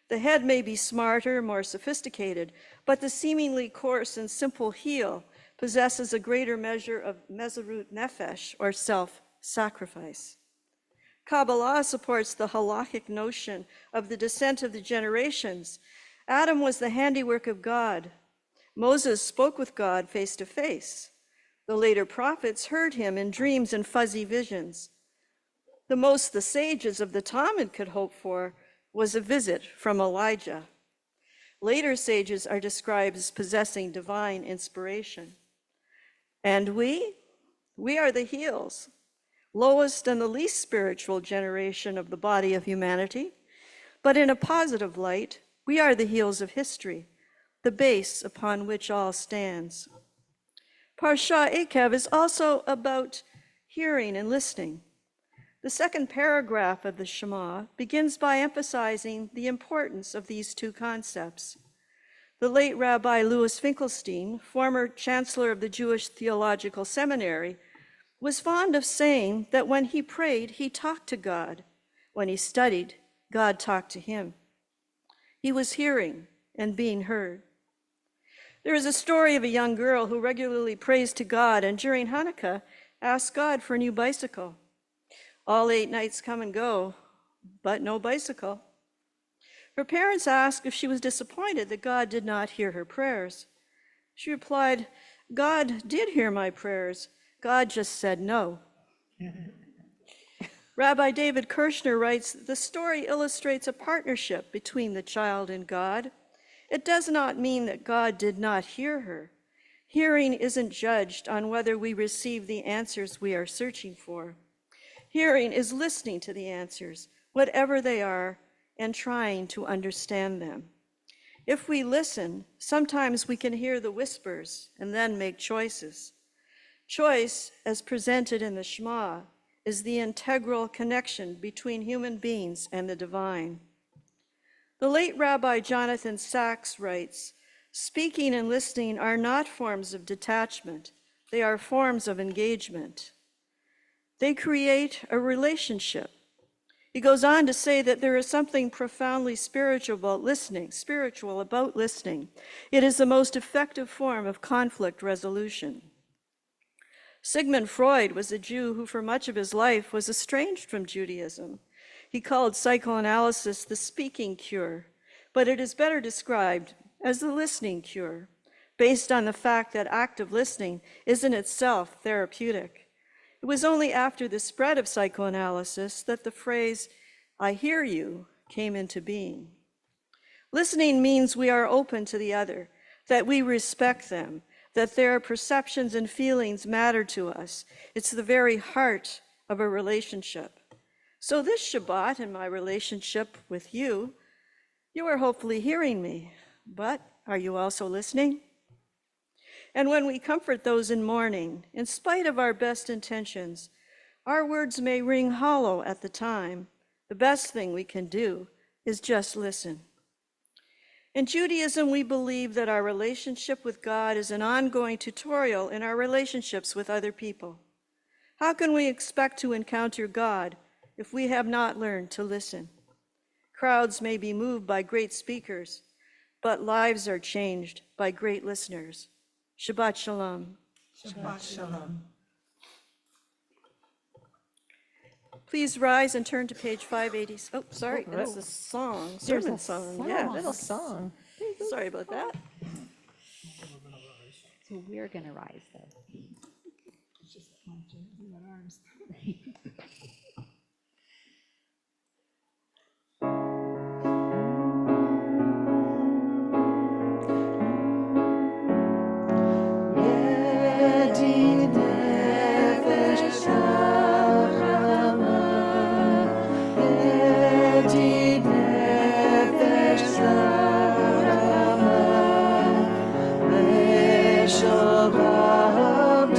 S1: The head may be smarter, more sophisticated, but the seemingly coarse and simple heel possesses a greater measure of mezerut nefesh, or self-sacrifice. Kabbalah supports the halachic notion of the descent of the generations. Adam was the handiwork of God. Moses spoke with God face to face. The later prophets heard him in dreams and fuzzy visions. The most the sages of the Talmud could hope for was a visit from Elijah. Later sages are described as possessing divine inspiration. And we are the heels, lowest and the least spiritual generation of the body of humanity. But in a positive light, we are the heels of history, the base upon which all stands. Parsha Ekev is also about hearing and listening. The second paragraph of the Shema begins by emphasizing the importance of these two concepts. The late Rabbi Louis Finkelstein, former chancellor of the Jewish Theological Seminary, was fond of saying that when he prayed, he talked to God. When he studied, God talked to him. He was hearing and being heard. There is a story of a young girl who regularly prays to God and during Hanukkah asked God for a new bicycle. All 8 nights come and go, but no bicycle. Her parents asked if she was disappointed that God did not hear her prayers. She replied, God did hear my prayers. God just said no. Rabbi David Kirshner writes, the story illustrates a partnership between the child and God. It does not mean that God did not hear her. Hearing isn't judged on whether we receive the answers we are searching for. Hearing is listening to the answers, whatever they are, and trying to understand them. If we listen, sometimes we can hear the whispers and then make choices. Choice, as presented in the Shema, is the integral connection between human beings and the divine. The late Rabbi Jonathan Sachs writes, speaking and listening are not forms of detachment, they are forms of engagement. They create a relationship. He goes on to say that there is something profoundly spiritual about listening. It is the most effective form of conflict resolution. Sigmund Freud was a Jew who for much of his life was estranged from Judaism. He called psychoanalysis the speaking cure, but it is better described as the listening cure, based on the fact that active listening is in itself therapeutic. It was only after the spread of psychoanalysis that the phrase, I hear you, came into being. Listening means we are open to the other, that we respect them, that their perceptions and feelings matter to us. It's the very heart of a relationship. So this Shabbat, in my relationship with you, you are hopefully hearing me, but are you also listening? And when we comfort those in mourning, in spite of our best intentions, our words may ring hollow at the time. The best thing we can do is just listen. In Judaism, we believe that our relationship with God is an ongoing tutorial in our relationships with other people. How can we expect to encounter God if we have not learned to listen? Crowds may be moved by great speakers, but lives are changed by great listeners. Shabbat Shalom.
S4: Shabbat Shalom.
S1: Please rise and turn to page 580. Oh, sorry,
S4: Oh,
S1: that's a song,
S8: There's
S1: sermon
S8: a
S1: song.
S8: song.
S1: Yeah,
S4: Little song.
S1: sorry about that.
S8: So we're gonna rise though.
S4: Shabbat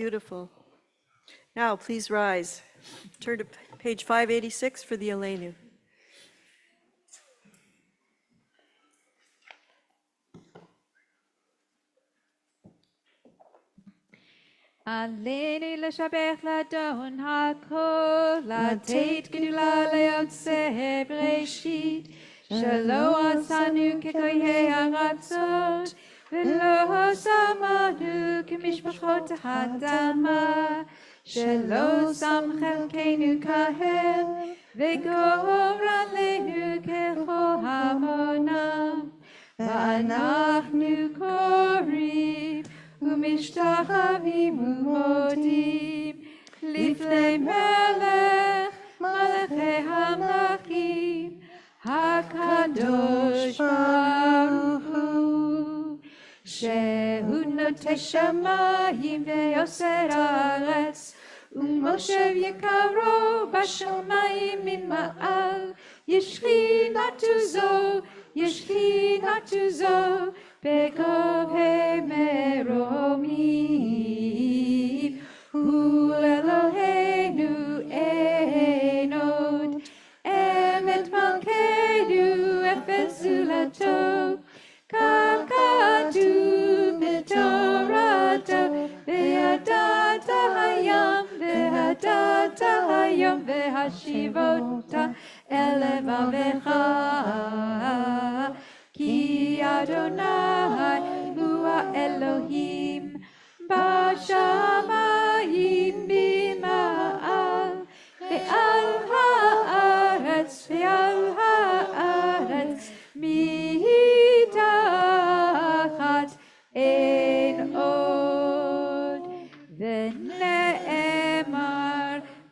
S1: beautiful. Now, please rise. Turn to page 586 for the Aleinu.
S8: עלינו לשבח לאדון הכל, לתת גדולה ליוצא בראשית, שלא עשנו כגויי הארצות, ולא שמנו כמשפחות האדמה, שלא שם חלקנו כהם, וגור עלינו ככל המונם, ואנחנו קוראים ומשתחווים ומודים לפני מלך מלכי המלכים הקדוש ברוך הוא, שהוא נוטה שמיים ויוסר הארץ, ומושב יקרו בשמיים ממעל, ישכינתו זו בגובה מרומים, הוא אלוהינו אין עוד, אמת מלכנו אפס זולתו, כך כתוב בתורתו, וידעת היום והשיבות אל לבבך, כי אדוני הוא האלוהים בשמיים במעל, ועל הארץ מתחת אין עוד. ונאמר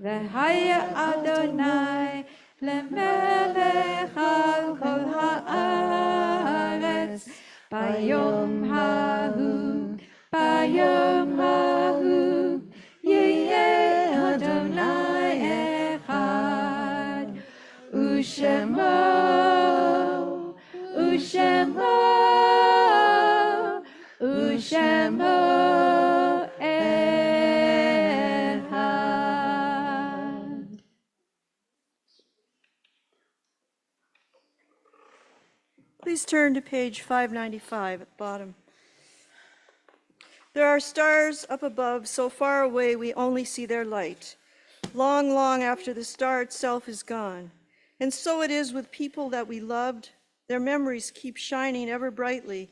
S8: והיה אדוני למלך על כל הארץ, ביום ההוא יהיה אדוני אחד, ושמו אחד.
S1: Please turn to page 595 at the bottom. There are stars up above, so far away we only see their light, long, long after the star itself is gone. And so it is with people that we loved. Their memories keep shining ever brightly,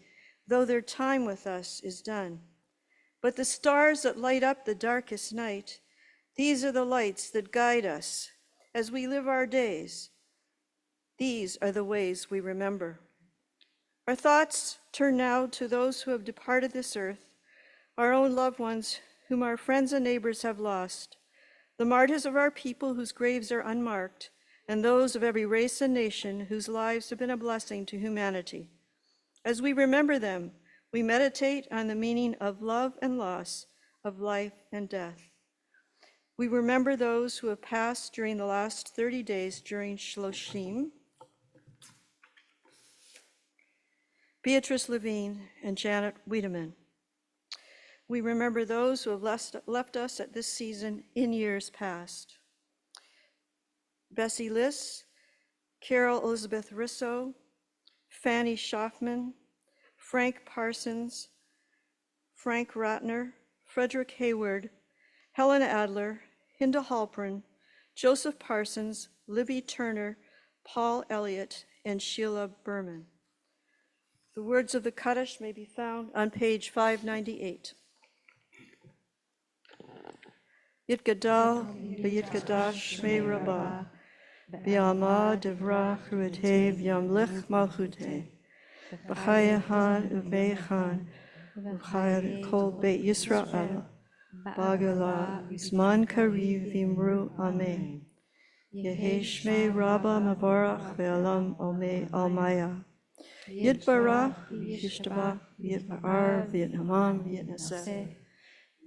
S1: though their time with us is done. But the stars that light up the darkest night, these are the lights that guide us as we live our days. These are the ways we remember. Our thoughts turn now to those who have departed this earth, our own loved ones whom our friends and neighbors have lost, the martyrs of our people whose graves are unmarked, and those of every race and nation whose lives have been a blessing to humanity. As we remember them, we meditate on the meaning of love and loss, of life and death. We remember those who have passed during the last 30 days during Shloshim, Beatrice Levine and Janet Wiedemann. We remember those who have left us at this season in years past. Bessie Liss, Carol Elizabeth Risso, Fanny Schaffman, Frank Parsons, Frank Ratner, Frederick Hayward, Helen Adler, Hinda Halpern, Joseph Parsons, Libby Turner, Paul Elliott, and Sheila Berman. The words of the Kaddish may be found on page 598. Yitgadal v'yitgadash shmei rabbah, v'yama devrach ru'etev yamlich malchuteh, v'chayahan uvmeichan, v'chayad kol beit Yisrael, b'agala zman kariv v'imru amen. Yehi shmei rabbah mavarach ve'alam almaya. Yitbarach v'yishtabach v'yitbar v'yitnamam v'yitnaseh.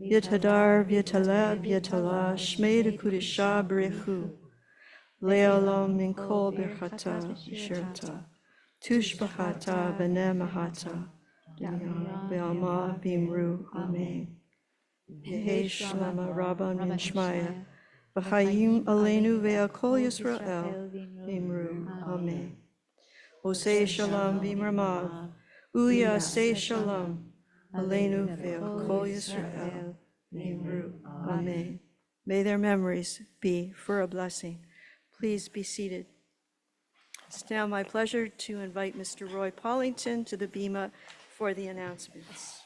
S1: Yitadar v'yitaleh v'yitala shmei dekudisha b'rechu. Le'olam min kol birchata v'shirta. Tushbachata v'nemahata. Ve'ama v'imru amen.
S9: Yehi Shlama Rabban Min Shmaya, V'chayim Aleinu Ve'al Yisrael, V'imru. Amen. Osei Shalom V'imramav, Uyasei Shalom, Aleinu Ve'al Yisrael, V'imru. Amen. May their memories be for a blessing. Please be seated. It's now my pleasure to invite Mr. Roy Pollington to the bema for the announcements.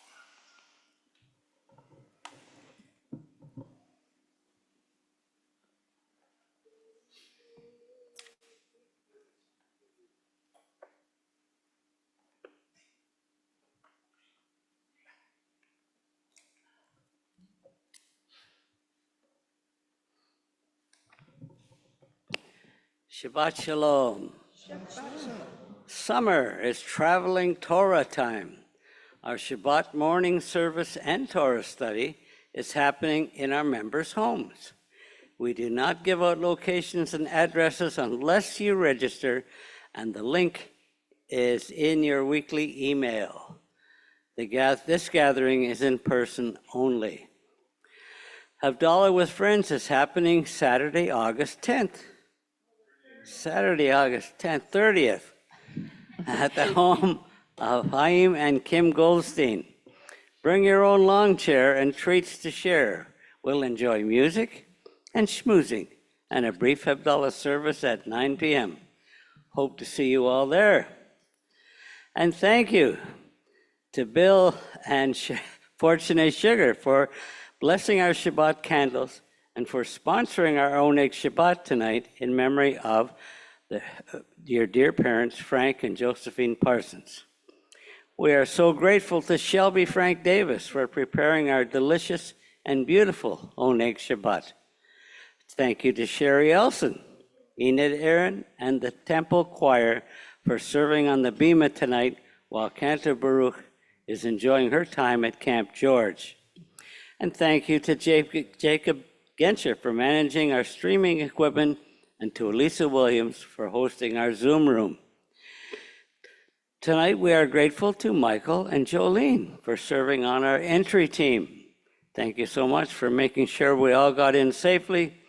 S3: Shabbat Shalom. Summer is traveling Torah time. Our Shabbat morning service and Torah study is happening in our members' homes. We do not give out locations and addresses unless you register, and the link is in your weekly email. This gathering is in person only. Havdalah with Friends is happening Saturday, August 10th. Saturday, August 10th, 30th, at the home of Chaim and Kim Goldstein. Bring your own lawn chair and treats to share. We'll enjoy music and schmoozing and a brief Havdalah service at 9 p.m. Hope to see you all there. And thank you to Bill and Fortunate Sugar for blessing our Shabbat candles and for sponsoring our own Egg Shabbat tonight in memory of your dear parents, Frank and Josephine Parsons. We are so grateful to Shelby Frank Davis for preparing our delicious and beautiful own Egg Shabbat. Thank you to Sherry Elson, Enid Aaron, and the Temple Choir for serving on the bema tonight while Cantor Baruch is enjoying her time at Camp George. And thank you to Jacob Genscher for managing our streaming equipment, and to Elisa Williams for hosting our Zoom room. Tonight we are grateful to Michael and Jolene for serving on our entry team. Thank you so much for making sure we all got in safely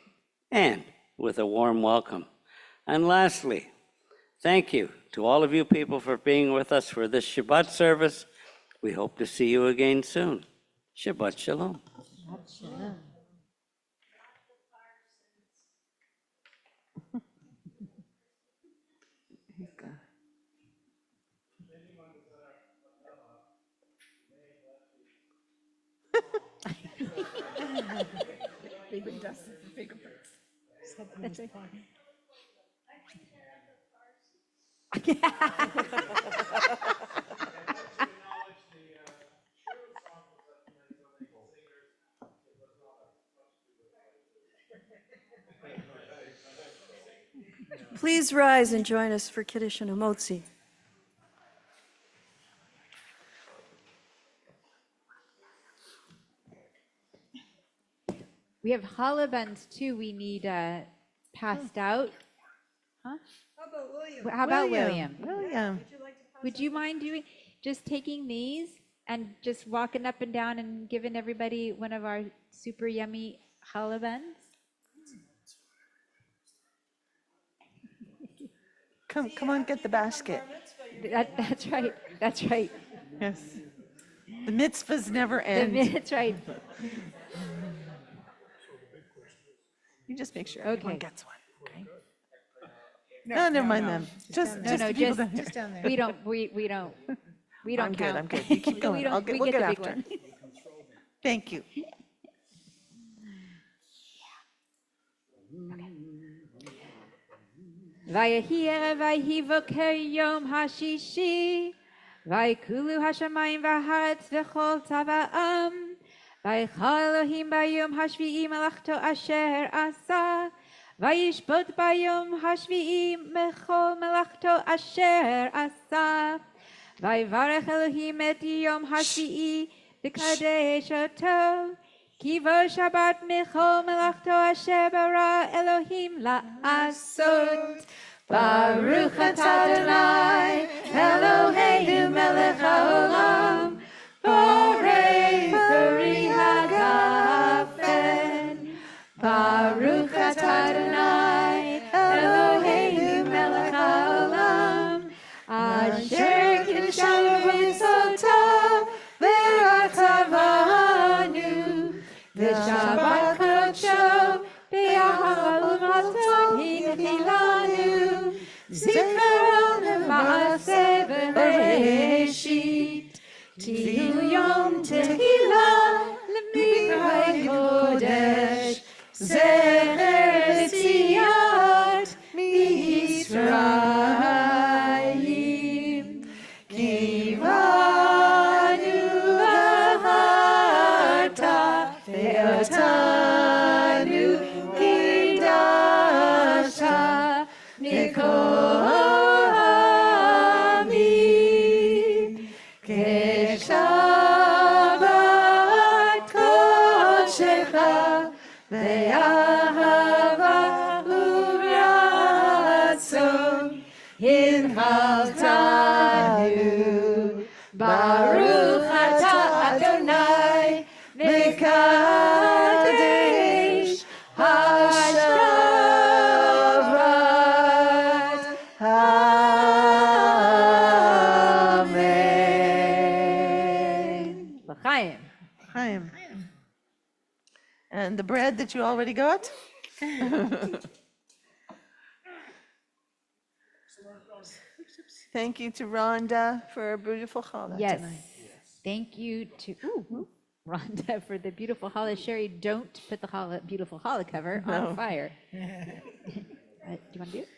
S3: and with a warm welcome. And lastly, thank you to all of you people for being with us for this Shabbat service. We hope to see you again soon. Shabbat Shalom.
S8: Shabbat Shalom.
S4: They would dust the fingerprints.
S8: That's right.
S9: Please rise and join us for Kiddush and Hamotzi.
S8: We have challah buns too. We need passed out. Huh?
S1: How about William?
S8: How about William?
S4: William.
S1: Would you like to pass
S8: Would you mind just taking these and just walking up and down and giving everybody one of our super yummy challah buns?
S4: Come on, get the basket.
S8: That's right. That's right.
S4: Yes. The mitzvahs never end.
S8: That's right.
S4: You just make sure everyone
S8: Okay.
S4: gets one, okay? No, never mind them. Just
S8: No,
S4: the people down
S8: just
S4: here.
S8: we don't. We don't. We don't
S4: I'm
S8: count.
S4: good, I'm good. You keep going.
S8: We
S4: We'll
S8: get
S4: get
S8: the big
S4: after.
S8: one.
S4: Thank you.
S8: ויהי ויהי בוקר יום השישי, ויקולו השמיים והארץ וכל צבאם, ויכל אלוהים ביום השביעי מלאכתו אשר עשה, וישפוט ביום השביעי מכל מלאכתו אשר עשה. ויברך אלוהים את יום השביעי וקדש אותו, כי בו שבת מכל מלאכתו אשר ברא אלוהים לעשות. ברוך אתה אדוני אלוהינו מלך העולם, בורא פרי הגן. Baruch atah Adonai Eloheinu melech haolam asher kiddushanu b'mitzvotav v'ratzavanu v'shabbat kodsho v'yahava u'matot hinchilanu zikaron v'maaseh v'bereshit tihu yom tehillah l'mikrei kodesh zecher tziyat miYisrael kivanu v'harta ve'otanu kidasha mikol ha'amim keshabbat kodshecha ve'ahava u'ratzon hinhaltanu Baruch atah Adonai mekadesh hashavat amen. L'chaim.
S4: Chaim. And the bread that you already got? Thank you to Rhonda for a beautiful challah
S8: Yes.
S4: tonight.
S8: Thank you to Rhonda for the beautiful challah. Sherry, don't put the beautiful challah cover on fire. Do you want to do it?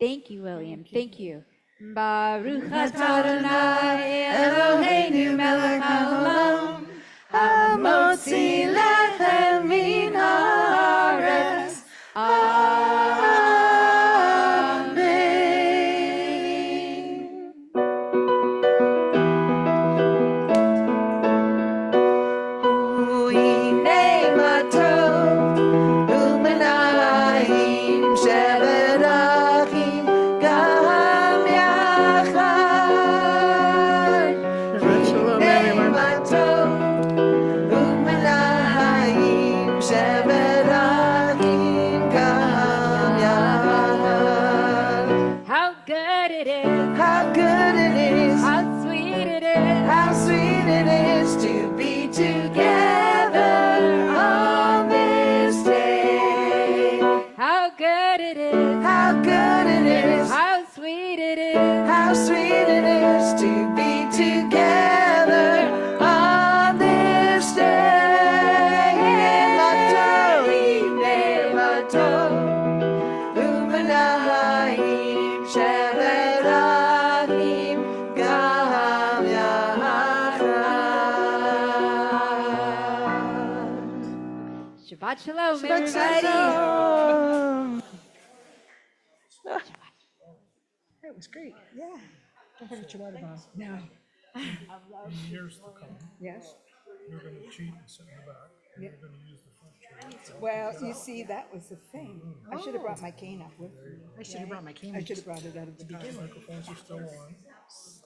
S8: Thank you, William. Thank you. Baruch atah Adonai Eloheinu melech haolam hamotzi lechem min haaretz. Amen. U'hinei matov u'menayim sheberachim gam yachad. U'hinei matov u'menayim sheberachim gam yachad. How good it is. How good it is. How sweet it is. How sweet it is to be together on this day. How good it is. How good it is. How sweet it is. How sweet it is to be together on this day. U'menayim sheberachim gam yachad. Shabbat shalom, everybody.
S10: That was great. Yeah. Don't forget your water bottle. No.
S11: Years to come,
S10: Yes.
S11: you're gonna cheat and sit in the back, and you're gonna use the front chair.
S10: Well, you see, that was the thing. I should have brought my cane up with me.
S2: I should have brought my cane.
S10: I should have brought it out of the beginning.
S11: Microphones are still on,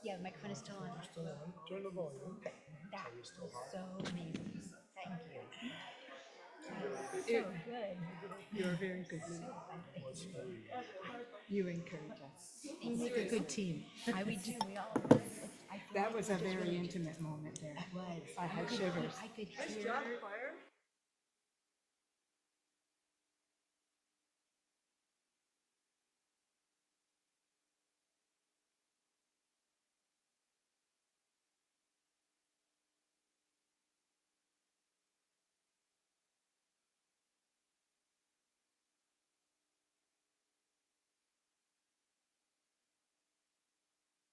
S2: Yeah, the microphone is still on.
S11: still on, turn the volume.
S2: That was so amazing. Thank you. So good.
S10: You're very good. You encourage us.
S2: We make a good team. We do. We all.
S10: That was a very intimate moment there.
S2: It was.
S10: I had shivers.
S2: I could hear